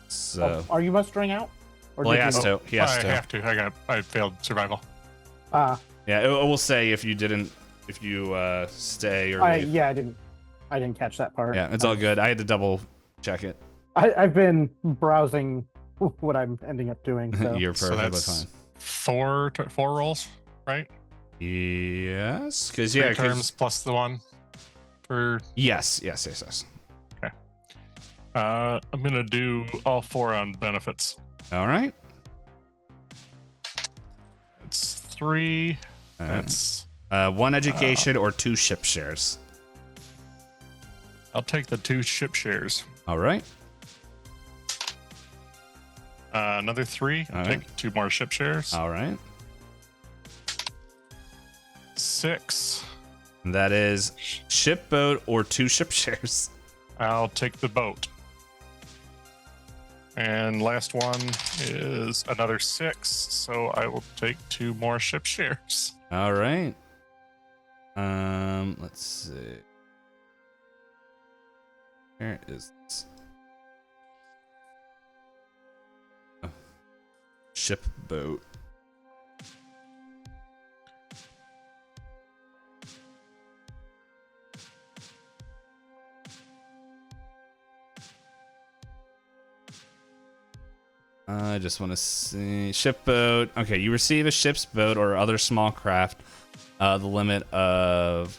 So. Are you mustering out? Or Well, he did has you- to. He has I to. have to. I failed survival. Yeah, it will say if you didn't, if you stay or leave. Yeah, I didn't catch that part. Yeah, it's all good. I had to double check it. I've been browsing what I'm ending up doing. So. You're So perfectly that's fine. 4 rolls, right? Yes, because 3 yeah, terms plus the 1 for. yes. I'm gonna do all 4 on benefits. All right. It's 3. That's. 1 education or 2 ship shares. I'll take the 2 ship shares. All right. Another 3. I'll All take right. 2 more ship shares. All right. 6. And that is ship boat or 2 ship shares. I'll take the boat. And last one is another 6, so I will take 2 more ship shares. All right. Let's see. Where is this? Oh. Ship boat. I just want to see ship boat. Okay, you receive a ship's boat or other small craft. The limit of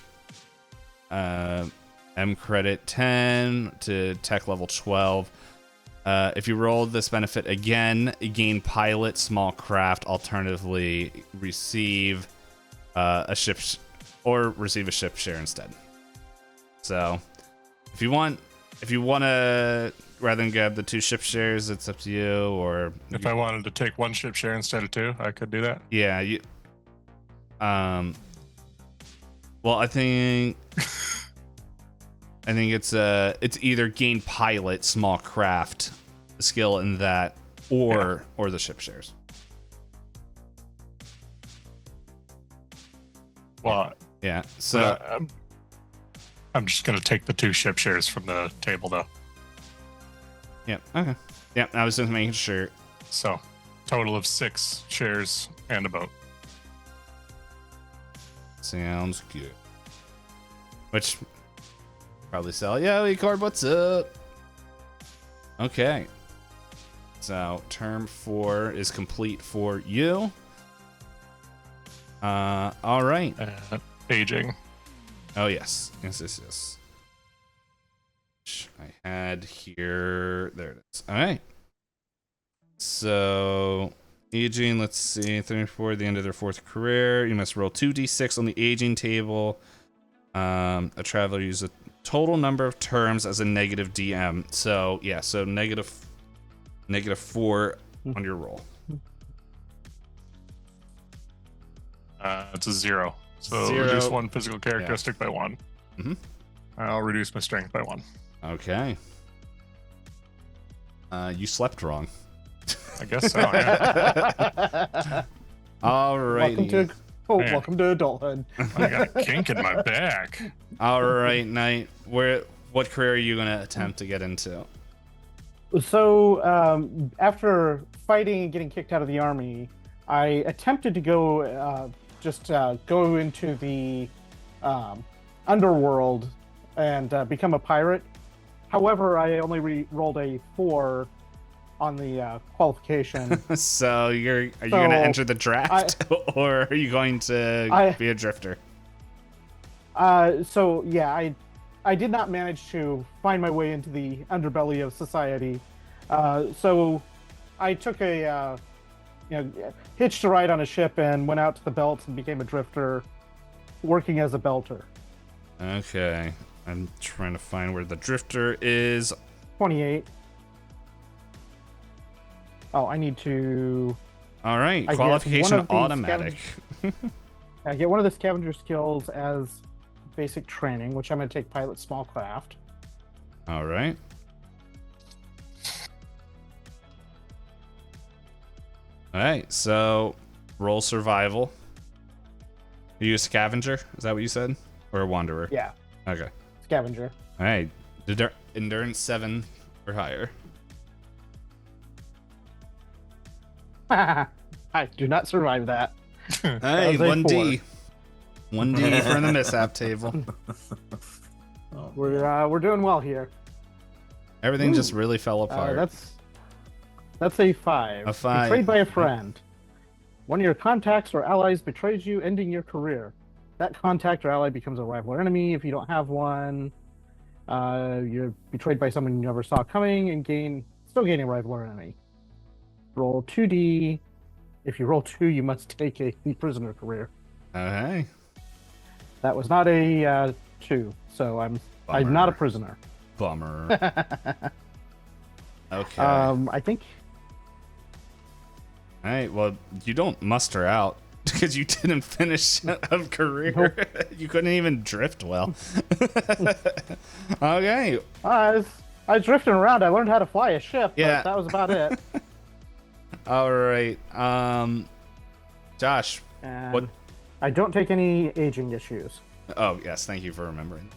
M credit 10 to tech level 12. If you roll this benefit again, gain pilot small craft. Alternatively, receive a ship or receive a ship share instead. So, if you want to rather than grab the 2 ship shares, it's up to you. Or If I wanted to take 1 ship share instead of 2, I could do that. yeah, you. Well, I think it's either gain pilot small craft skill in that, or the ship shares. Well, Yeah. So I'm just gonna take the 2 ship shares from the table though. yeah. Okay. Yeah. I was just making sure. So total of 6 shares and a boat. Sounds good. Which probably sell. Yeah, Cord, what's up? Okay. So term 4 is complete for you. All right. Aging. Oh yes. Yes. Which I had here. There it is. All right. So aging. Let's see. 34 at the end of their 4th career. You must roll 2d6 on the aging table. A traveler uses a total number of terms as a negative DM. So yeah. So negative 4 on your roll. It's a 0. So 0. reduce 1 physical characteristic by 1. Mm-hmm. I'll reduce my strength by 1. Okay. You slept wrong. I guess so. Yeah. All right. Welcome to adulthood. I got a kink in my back. All right, Knight. What career are you going to attempt to get into? So after fighting and getting kicked out of the army, I attempted to go go into the underworld and become a pirate. However, I only rolled a 4 on the qualification. So are you going to enter the draft, or are you going to be a drifter? So yeah, I did not manage to find my way into the underbelly of society. So I took a hitched a ride on a ship and went out to the belts and became a drifter, working as a belter. Okay, I'm trying to find where the drifter is. 28. Oh, I need to. All right, qualification automatic. I get one of the scavenger skills as basic training, which I'm going to take pilot small craft. All right. All right, so roll survival. Are you a scavenger? Is that what you said? Or a wanderer? Yeah. Okay. Scavenger. All right. Endurance 7 or higher. I do not survive that. Hey, 1D. 1D for the mishap table. We're doing well here. Everything just really fell apart. That's a 5. A 5. Betrayed by a friend. One of your contacts or allies betrays you, ending your career. That contact or ally becomes a rival or enemy. If you don't have one, you're betrayed by someone you never saw coming and still gain a rival or enemy. Roll 2D. If you roll 2, you must take a prisoner career. Okay. That was not a 2, so I'm not a prisoner. Bummer. Okay. I think. All right. Well, you don't muster out because you didn't finish a career. Nope. You couldn't even drift well. Okay. I was drifting around. I learned how to fly a ship, Yeah. but that was about it. All right. Josh. And What? I don't take any aging issues. Oh yes, thank you for remembering.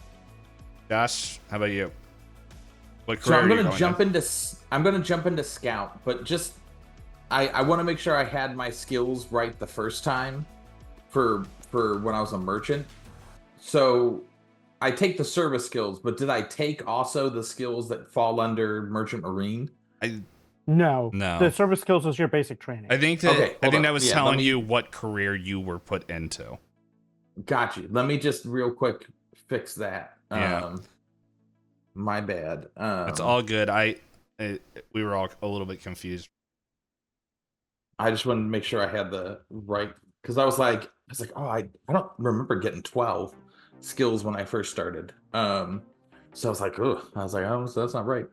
Josh, how about you? What So career I'm are you gonna jump into scout, but just I want to make sure I had my skills right the first time for when I was a merchant. So I take the service skills, but did I take also the skills that fall under merchant marine? No. No. The service skills is your basic training. I think that Okay, I think hold that on. was Yeah, telling you what career you were put into. Got you. Let me just real quick fix that. Yeah. My bad. It's all good. We were all a little bit confused. I just wanted to make sure I had the right, because I was like, oh, I don't remember getting 12 skills when I first started. So I was like, oh, so that's not right.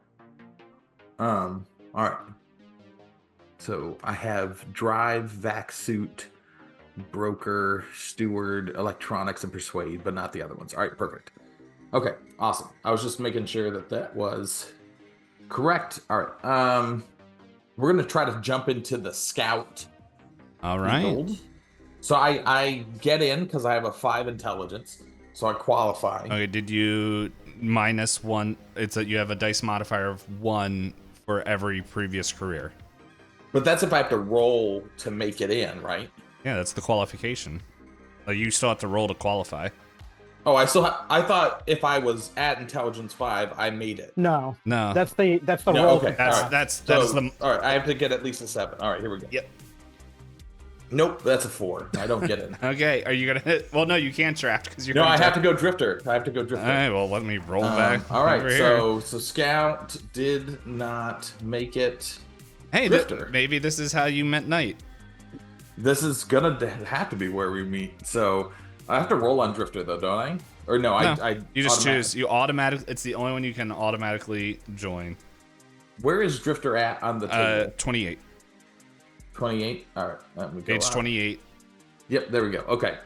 All right. So I have drive, vac suit, broker, steward, electronics, and persuade, but not the other ones. All right, perfect. Okay, awesome. I was just making sure that was correct. All right. We're gonna try to jump into the scout. All right. Field. So I get in because I have a 5 intelligence, so I qualify. Okay. Did you -1? It's that you have a dice modifier of 1 for every previous career. But that's if I have to roll to make it in, right? Yeah, that's the qualification. Like you still have to roll to qualify. Oh, I thought if I was at intelligence 5, I made it. No. No. That's the No, roll. okay. That's the. All right, I have to get at least a 7. All right, here we go. Yep. Nope, that's a 4. I don't get it. Okay, are you gonna hit? Well, no, you can't draft because you're. No, I have to go drifter. All right, well, let me roll back. All right, over here. so scout did not make it. Hey, drifter. Maybe this is how you met Knight. This is gonna have to be where we meet. So I have to roll on drifter though, don't I? Or no, I you just choose. You automatically. It's the only one you can automatically join. Where is drifter at on the table? 28. 28. All right, let me go. Page 28. Yep, there we go. Okay.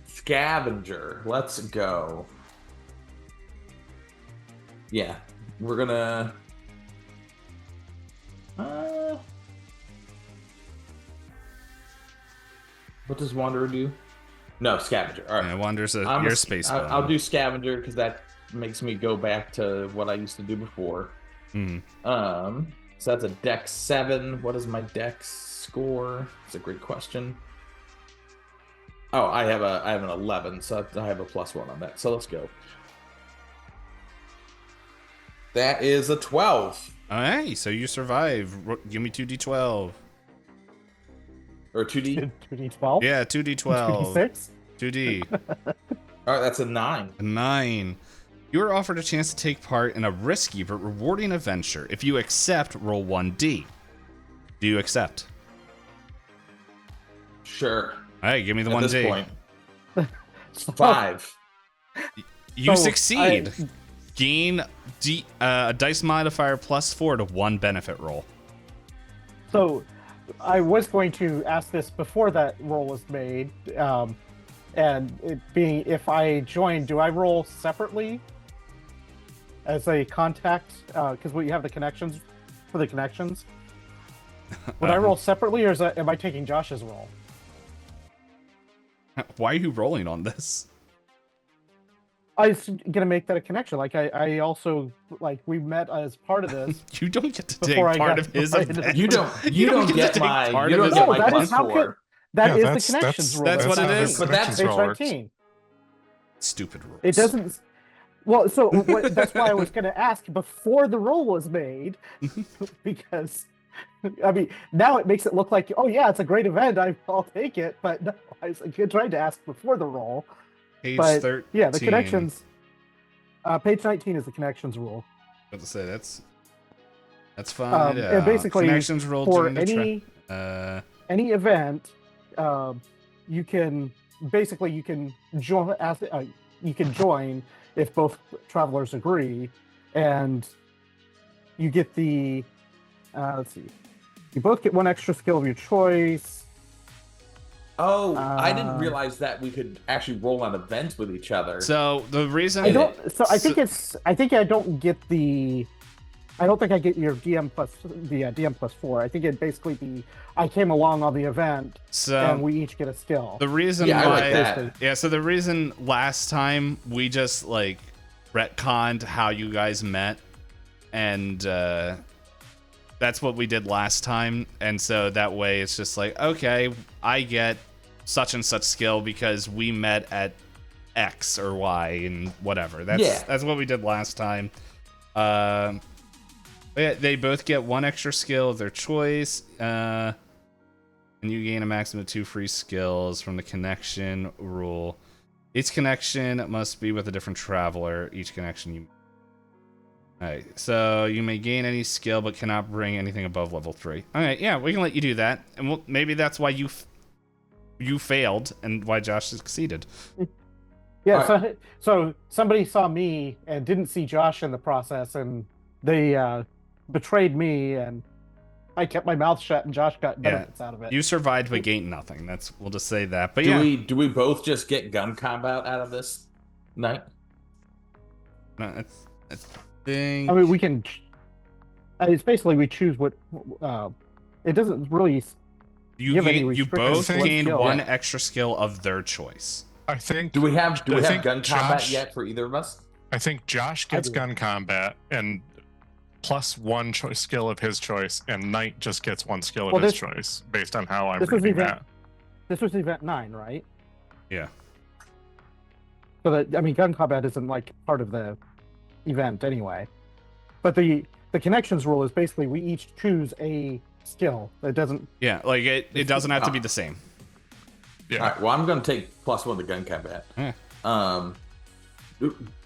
Scavenger. Let's go. Yeah, we're gonna. What does Wanderer do? No, Scavenger. All right. Yeah, Wanderer's your space. I'll do Scavenger because that makes me go back to what I used to do before. So that's a Dex 7. What is my Dex score? It's a great question. Oh, I have an 11, so I have a +1 on that. So let's go. That is a 12. All right, so you survive. Give me 2d12. Or 2D? 2d12? Yeah, 2d12. 2d6? 2d. All right, that's a 9. A 9. You are offered a chance to take part in a risky but rewarding adventure. If you accept, roll 1d. Do you accept? Sure. All right, give me the At 1d. this point. 5. You succeed. Gain a dice modifier +4 to 1 benefit roll. So I was going to ask this before that roll was made. And it being, if I join, do I roll separately as a contact? Because you have the connections for the connections. Would I roll separately, or am I taking Josh's role? Why are you rolling on this? I was gonna make that a connection. Like I also like we met as part of this. You don't get to take part of his event. You don't get my plus 4. That is the connections rule. That's what it is. But that's page 19. Stupid rules. It doesn't. Well, so that's why I was going to ask before the roll was made, because I mean now it makes it look like, oh yeah, it's a great event. I'll take it. But no, I was trying to ask before the roll. Page 13. Yeah, the connections. Page 19 is the connections rule. I was about to say that's fine. And basically, connections rule for any event, you can join. You can join if both travelers agree, and you get the. Let's see. You both get one extra skill of your choice. Oh, I didn't realize that we could actually roll on events with each other. So the reason I don't. So I think it's. I think I don't get the. I don't think I get your DM plus the DM plus 4. I think it'd basically be I came along on the event, and we each get a skill. The reason I like that. So the reason last time we just like retconned how you guys met, and that's what we did last time, and so that way it's just like, okay, I get such and such skill because we met at X or Y and whatever. That's what we did last time. They both get one extra skill of their choice, and you gain a maximum of 2 free skills from the connection rule. Each connection must be with a different traveler. Each connection you. Alright, so you may gain any skill but cannot bring anything above level 3. Alright, yeah, we can let you do that, and maybe that's why you failed and why Josh succeeded. Yeah, right. So somebody saw me and didn't see Josh in the process, and they betrayed me, and I kept my mouth shut, and Josh got benefits out of it. You survived but gained nothing. We'll just say that. But do we both just get gun combat out of this night? No, that's thing. I mean, we can. It's basically we choose what. It doesn't really. You both gained one extra skill of their choice. I think. Do we have gun combat yet for either of us? I think Josh gets gun combat and plus 1 choice skill of his choice, and Knight just gets 1 skill of his choice based on how I'm reading that. This was event 9, right? Yeah. So that, I mean, gun combat isn't like part of the event anyway. But the connections rule is basically we each choose a skill. It doesn't. Yeah, like it doesn't have to be the same. Yeah. All right, well, I'm going to take plus 1 to gun combat. Yeah.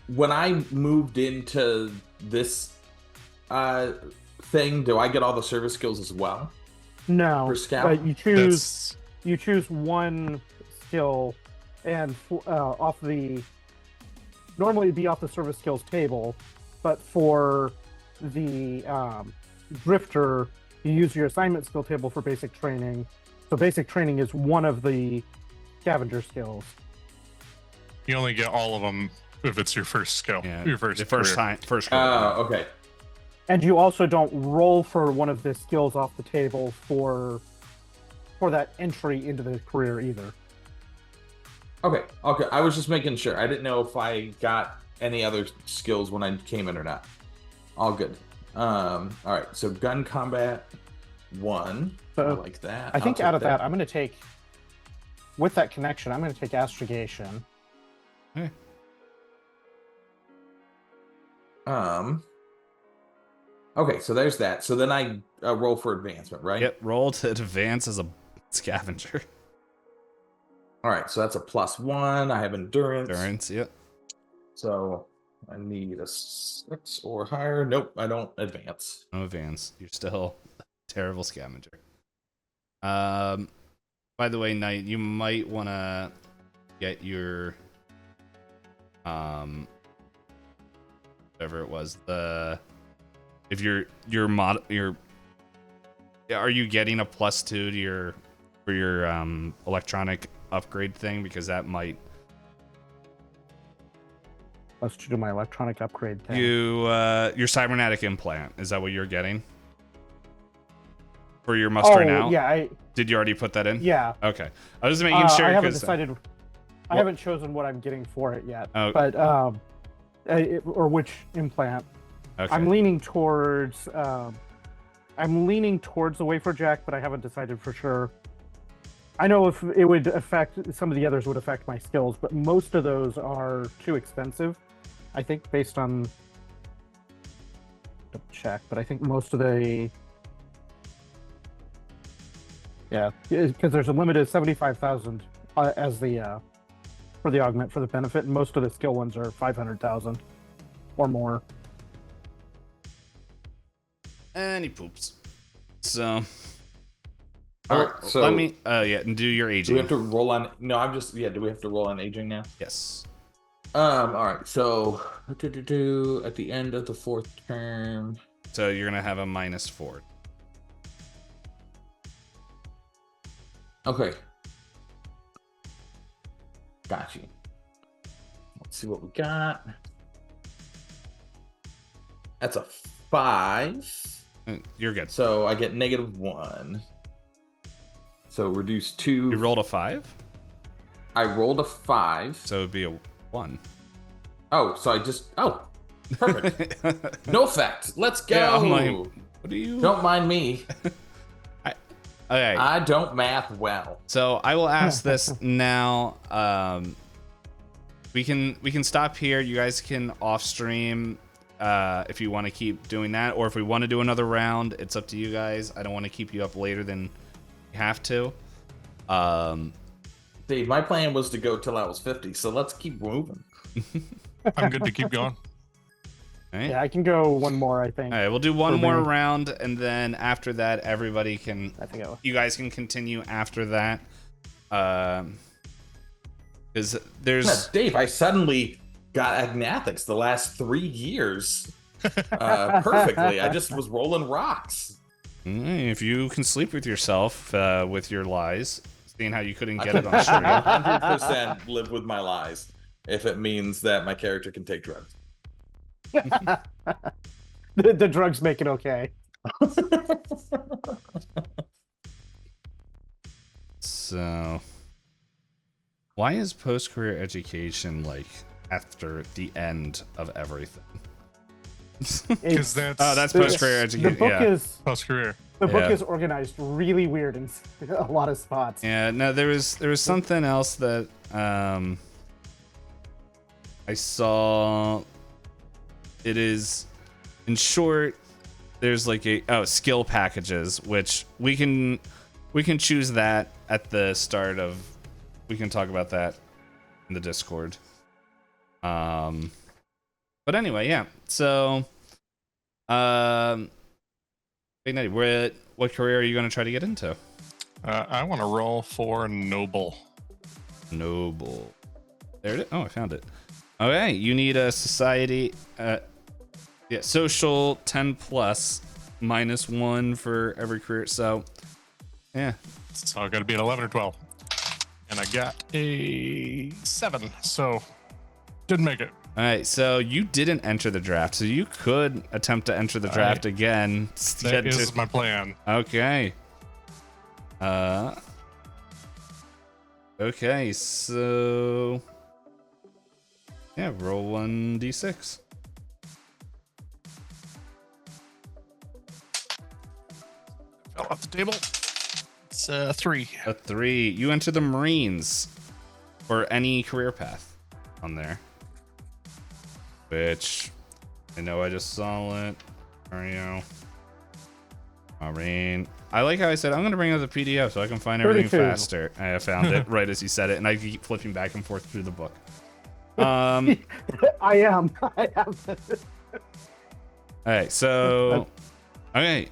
When I moved into this thing, do I get all the service skills as well? No. For scout? You choose 1 skill, and off the. Normally it'd be off the service skills table, but for the drifter, you use your assignment skill table for basic training. So basic training is one of the scavenger skills. You only get all of them if it's your first skill. Yeah, your first time. Okay. And you also don't roll for one of the skills off the table for that entry into the career either. Okay. I was just making sure. I didn't know if I got any other skills when I came in or not. All good. All right. So gun combat 1. So I like that. I think out of that, I'm going to take, with that connection, I'm going to take astrogation. Hey. Okay, so there's that. So then I roll for advancement, right? Yep. Roll to advance as a scavenger. All right, so that's a plus 1. I have endurance. Yep. So I need a 6 or higher. Nope, I don't advance. No advance. You're still a terrible scavenger. By the way, Knight, you might want to get your whatever it was, if are you getting a +2 to your electronic upgrade thing because that might. Let's do my electronic upgrade thing. Your cybernetic implant, is that what you're getting? For your mustering out? Yeah, Did you already put that in? Yeah. Okay. I was just making sure. I haven't decided. I haven't chosen what I'm getting for it yet. Oh. But or which implant. Okay. I'm leaning towards the wafer jack, but I haven't decided for sure. I know if it would affect some of the others would affect my skills, but most of those are too expensive. I think based on double check, but I think most of the because there's a limited 75,000 as the for the augment for the benefit, and most of the skill ones are 500,000 or more. And he poops. So. All right, so let me. And do your aging. Do we have to roll on? No, I'm just. Yeah, do we have to roll on aging now? Yes. All right. So at the end of the 4th term. So you're gonna have a -4. Okay. Got you. Let's see what we got. That's a 5. You're good. So I get -1. So reduce 2. You rolled a 5? I rolled a 5. So it'd be a 1. Oh, so I just. Oh, perfect. No effect. Let's go. Yeah, I'm like, what do you? Don't mind me. Okay. I don't math well. So I will ask this now. We can stop here. You guys can off stream if you want to keep doing that, or if we want to do another round. It's up to you guys. I don't want to keep you up later than you have to. Dave, my plan was to go till I was 50, so let's keep moving. I'm good to keep going. Right. Yeah, I can go one more, I think. All right, we'll do one more round, and then after that, everybody can. You guys can continue after that. Because there's. Dave, I suddenly got agnathics the last 3 years perfectly. I just was rolling rocks. If you can sleep with yourself with your lies, seeing how you couldn't get it on stream. 100% live with my lies if it means that my character can take drugs. The drugs make it okay. So, why is post-career education like after the end of everything? Because that's post-career education. The book is post-career. The book is organized really weird in a lot of spots. Yeah. No, there was something else that I saw. It is, in short, there's like skill packages, which we can choose that at the start of. We can talk about that in the Discord. But anyway, yeah. So, BigDaddy, what career are you going to try to get into? I want to roll for noble. Noble. There it is. Oh, I found it. Okay, you need a society. Social 10 plus, -1 for every career. So, yeah. So I got to be at 11 or 12, and I got a 7. So didn't make it. All right, so you didn't enter the draft, so you could attempt to enter the draft again. That is my plan. Okay. Okay, so yeah, roll 1d6. Fell off the table. It's 3. A 3. You enter the Marines or any career path on there. Which I know I just saw it. Marine. I like how I said I'm gonna bring up the PDF so I can find everything 32. faster. I found it right as you said it, and I keep flipping back and forth through the book. I am. All right, so okay.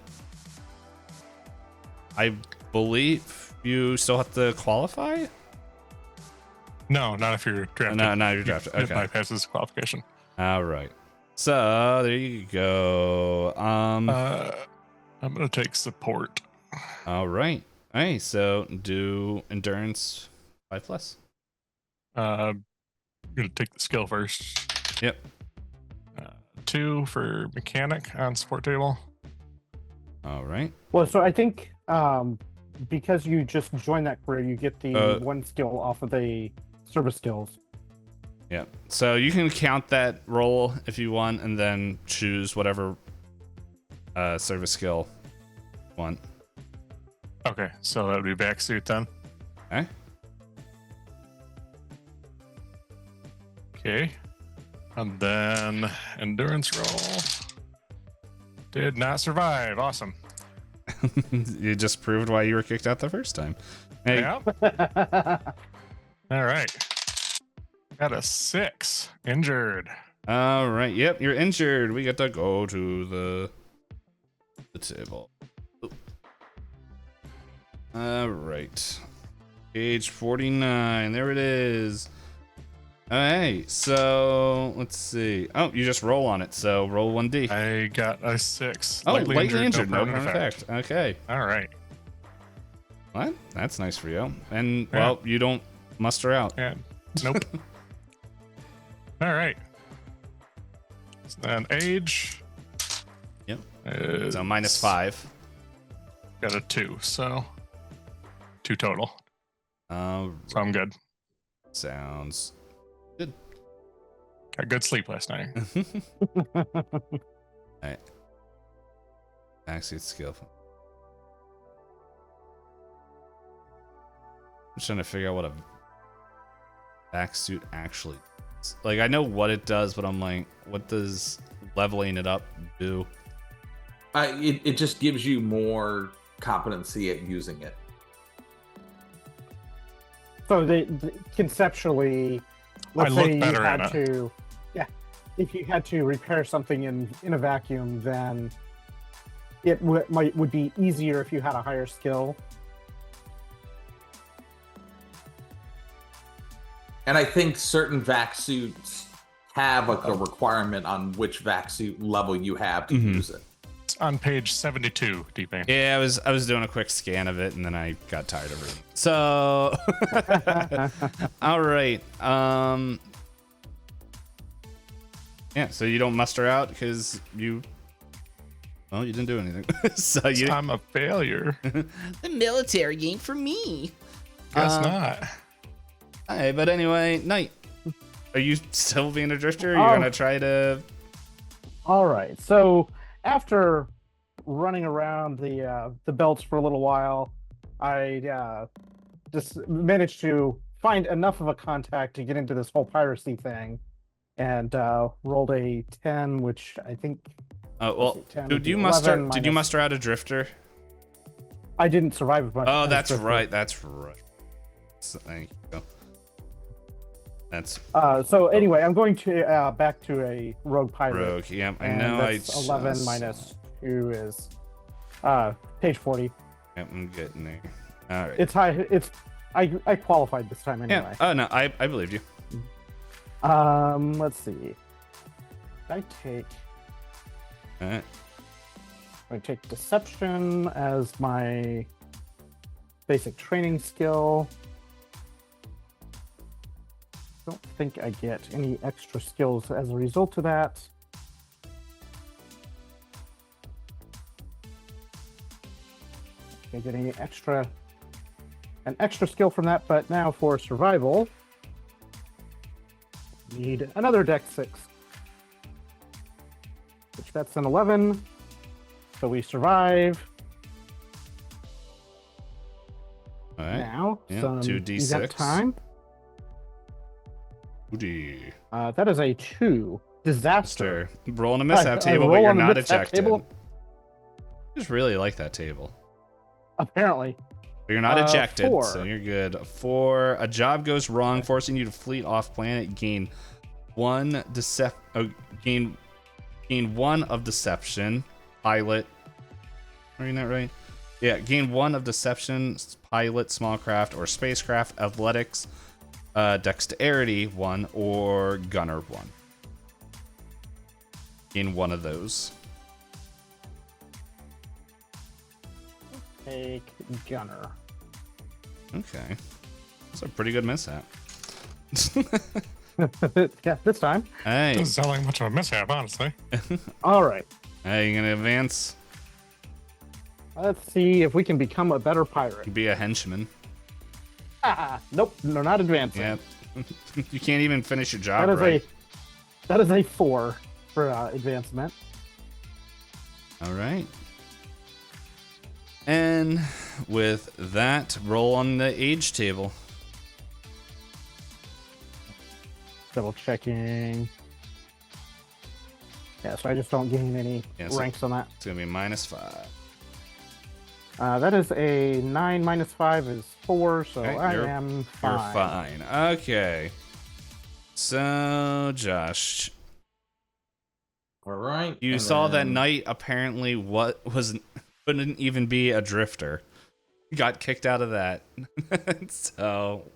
I believe you still have to qualify. No, not if you're drafted. No, not if you're drafted. It Okay. bypasses qualification. All right. So there you go. I'm gonna take support. All right. All right. So do endurance 5+. I'm gonna take the skill first. Yep. 2 for mechanic on support table. All right. Well, so I think because you just joined that career, you get the 1 skill off of the service skills. Yeah. So you can count that roll if you want, and then choose whatever service skill you want. Okay, so that would be back suit then. Okay. Okay. And then endurance roll. Did not survive. Awesome. You just proved why you were kicked out the first time. Hey. Yep. All right. Got a 6. Injured. All right. Yep, you're injured. We get to go to the table. All right. Page 49. There it is. All right. So let's see. Oh, you just roll on it. So roll 1d. I got a 6. Oh, lightly injured. No permanent effect. Okay. All right. What? That's nice for you. And well, you don't muster out. Yeah. Nope. All right. So then age. Yep. Is, So -5. Got a 2. So 2 total. So I'm good. Sounds good. Got good sleep last night. Alright. Backseat skill. I'm trying to figure out what a backsuit actually does. Like, I know what it does, but I'm like, what does leveling it up do? It just gives you more competency at using it. So conceptually, let's say you had to, if you had to repair something in a vacuum, then it would be easier if you had a higher skill. And I think certain vac suits have like a requirement on which vac suit level you have to use it. It's on page 72, DPayne. Yeah, I was doing a quick scan of it, and then I got tired of reading. So, all right. Yeah, so you don't muster out because you didn't do anything. So I'm a failure. The military ain't for me. Guess not. Hey, but anyway, Knight, are you still being a drifter? Or are you gonna try to? All right. So after running around the belts for a little while, I just managed to find enough of a contact to get into this whole piracy thing, and rolled a 10, which I think. Oh well, did you muster out a drifter? I didn't survive a bunch. Oh, that's right. That's right. So, thank you. That's so anyway, I'm going to back to a rogue pirate. Rogue, yeah, I and know. That's 11 minus 2 is page 40. Yep, I'm getting there. All right. It's high. I qualified this time anyway. Yeah. Oh no, I believed you. Let's see. I take. All right. I take deception as my basic training skill. Don't think I get any extra skills as a result of that. Can't get any an extra skill from that, but now for survival, need another dex 6, which that's an 11. So we survive. All right. Now, yeah, some 2d6 time. 2d. That is a 2. Disaster. Rolling a mishap table, but you're not ejected. I just really like that table. Apparently. But you're not ejected, 4. so you're good. 4. A job goes wrong, forcing you to flee off planet. Gain 1 gain 1 of deception. Pilot. Are you not right? Yeah, gain 1 of deception, pilot, small craft, or spacecraft, athletics, dexterity 1, or gunner 1. Gain 1 of those. Take gunner. Okay. It's a pretty good mishap. Yeah, this time. Hey. Doesn't sound like much of a mishap, honestly. All right. Hey, you gonna advance? Let's see if we can become a better pirate. Be a henchman. Nope, no, not advancing. Yeah. You can't even finish your job right. That is a 4 for advancement. All right. And with that, roll on the age table. Double checking. Yeah, so I just don't gain any ranks on that. It's gonna be -5. That is a 9 minus 5 is 4, so Okay, I am fine. You're fine. Okay. So, Josh. All right. You saw that knight apparently couldn't even be a drifter. Got kicked out of that. So.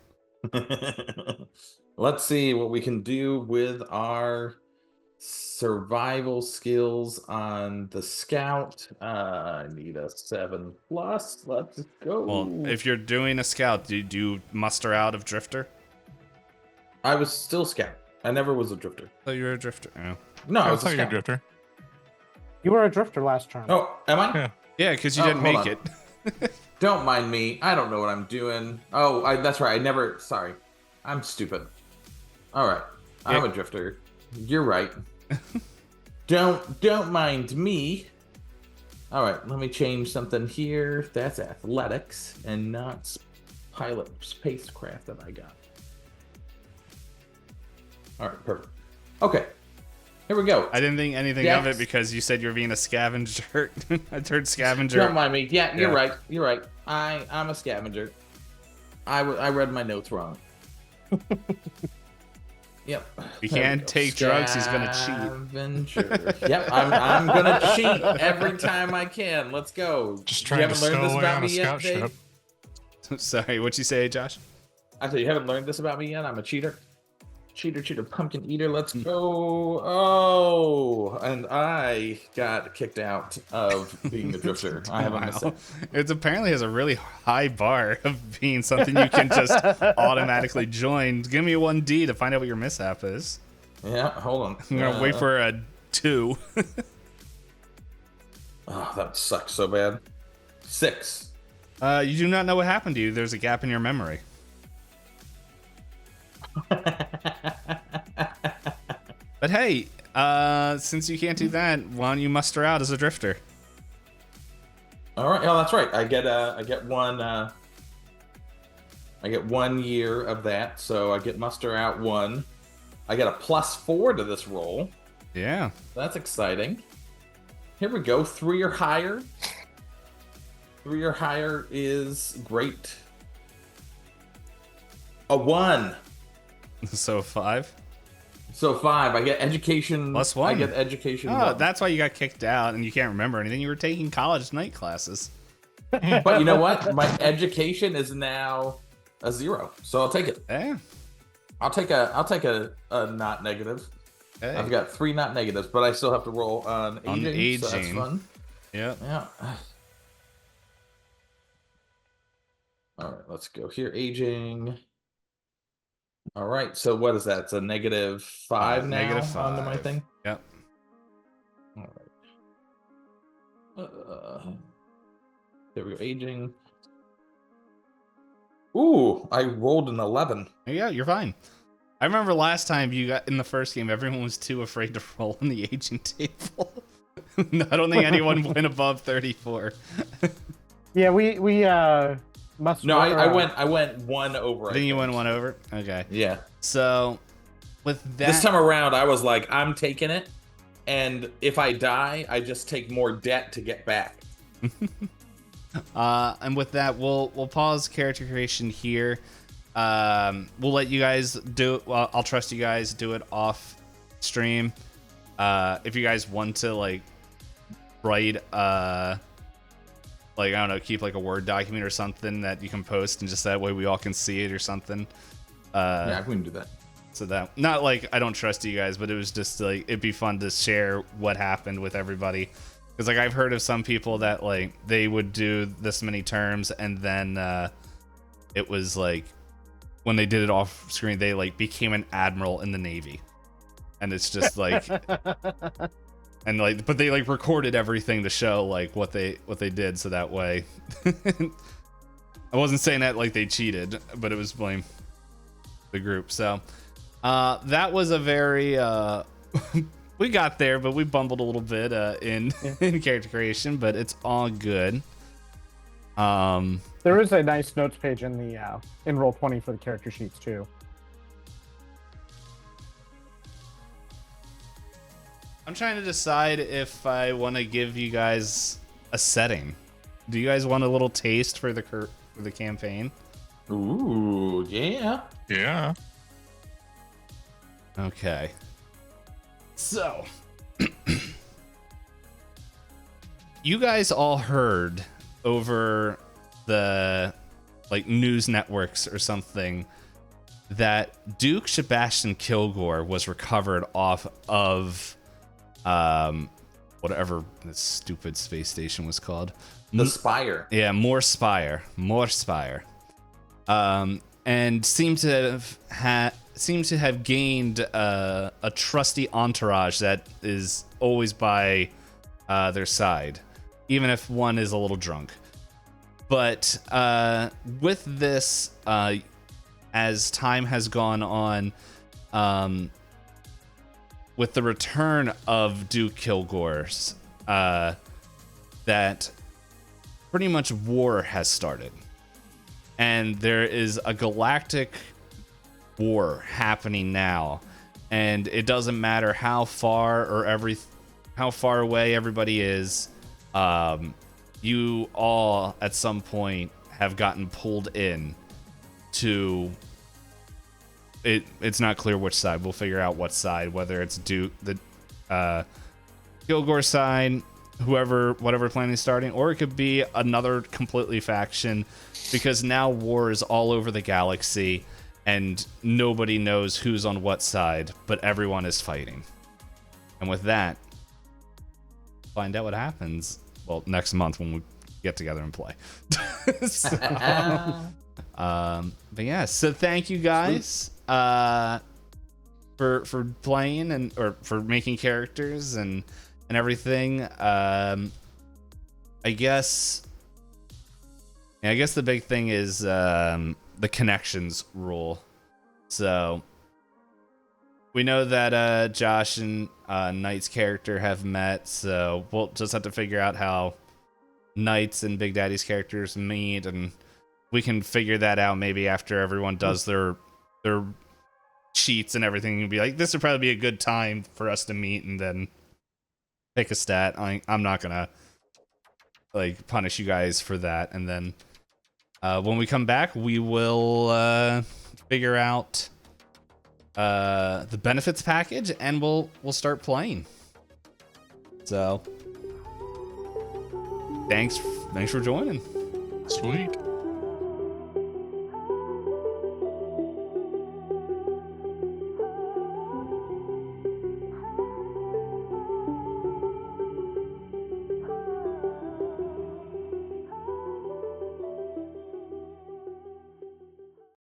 Let's see what we can do with our survival skills on the scout. I need a 7+. Let's go. Well, if you're doing a scout, do you muster out of drifter? I was still scout. I never was a drifter. Oh, you were a drifter. Oh. No, I was a you scout. drifter. You were a drifter last turn. Oh, am I? Yeah, because you didn't make it. Don't mind me. I don't know what I'm doing. Oh, that's right. Sorry. I'm stupid. All right. I'm a drifter. You're right. Don't mind me. All right. Let me change something here. That's athletics and not pilot spacecraft that I got. All right. Perfect. Okay. Here we go. I didn't think anything of it because you said you were being a scavenger. I heard scavenger. Don't mind me. Yeah, you're right. You're right. I'm a scavenger. I read my notes wrong. Yep. He can't take drugs. He's gonna cheat. Yep. I'm gonna cheat every time I can. Let's go. Just trying to stow away on a scout ship. Sorry, what'd you say, Josh? I said you haven't learned this about me yet. I'm a cheater. Cheater, pumpkin eater, let's go. Oh, and I got kicked out of being a drifter. I have a mistake. It apparently has a really high bar of being something you can just automatically join. Give me a 1D to find out what your mishap is. Yeah, hold on. I'm going to wait for a 2. Oh, that sucks so bad. 6. You do not know what happened to you. There's a gap in your memory. But hey, since you can't do that, why don't you muster out as a drifter? All right. Oh, that's right. I get 1 year of that, so I get muster out 1. I get a +4 to this roll. Yeah. That's exciting. Here we go. 3 or higher. 3 or higher is great. A 1. So 5. So 5. I get education. +1. I get education. Oh, that's why you got kicked out and you can't remember anything. You were taking college night classes. But you know what? My education is now a 0, so I'll take it. Yeah. I'll take a not negative. Hey. I've got 3 not negatives, but I still have to roll on aging. So that's fun. Yeah. Yeah. All right, let's go here. Aging. All right, so what is that? It's a -5 now -5 on my thing? Yep. All right. There we go, aging. Ooh, I rolled an 11. Yeah, you're fine. I remember last time you got in the first game, everyone was too afraid to roll on the aging table. I don't think anyone went above 34. Yeah, we must. No, I went 1 over. Then you went 1 over? Okay. Yeah. So with that, this time around, I was like, I'm taking it, and if I die, I just take more debt to get back. And with that, we'll pause character creation here. We'll let you guys do it. Well, I'll trust you guys do it off stream. If you guys want to like write like, I don't know, keep like a Word document or something that you can post, and just that way we all can see it or something. Yeah, we can do that. So that, not like I don't trust you guys, but it was just like, it'd be fun to share what happened with everybody. Because like I've heard of some people that like they would do this many terms and then it was like when they did it off screen, they like became an admiral in the Navy, and it's just like, and like, but they like recorded everything to show like what they did, so that way. I wasn't saying that like they cheated, but it was blame the group. So that was a very we got there, but we bumbled a little bit in character creation, but it's all good. There is a nice notes page in the in Roll20 for the character sheets too. I'm trying to decide if I want to give you guys a setting. Do you guys want a little taste for the campaign? Ooh, yeah. Yeah. Okay. So, you guys all heard over the like news networks or something that Duke Sebastian Kilgore was recovered off of whatever this stupid space station was called. The Spire. Yeah, more Spire. And seemed to have gained a trusty entourage that is always by their side, even if one is a little drunk. But with this, as time has gone on, with the return of Duke Kilgore's, that pretty much war has started. And there is a galactic war happening now. And it doesn't matter how far away everybody is. You all at some point have gotten pulled in to it. It's not clear which side. We'll figure out what side, whether it's Duke, the Kilgore side, whatever plan is starting, or it could be another completely faction, because now war is all over the galaxy and nobody knows who's on what side, but everyone is fighting. And with that, find out what happens, well, next month when we get together and play. So, but yeah, so thank you guys for playing or for making characters and everything. I guess the big thing is the connections rule. So we know that Josh and Knight's character have met, so we'll just have to figure out how Knight's and Big Daddy's characters meet, and we can figure that out maybe after everyone does their cheats and everything, and be like, this would probably be a good time for us to meet and then pick a stat. I'm not gonna like punish you guys for that, and then when we come back, we will figure out the benefits package, and we'll start playing. So thanks for joining. Sweet.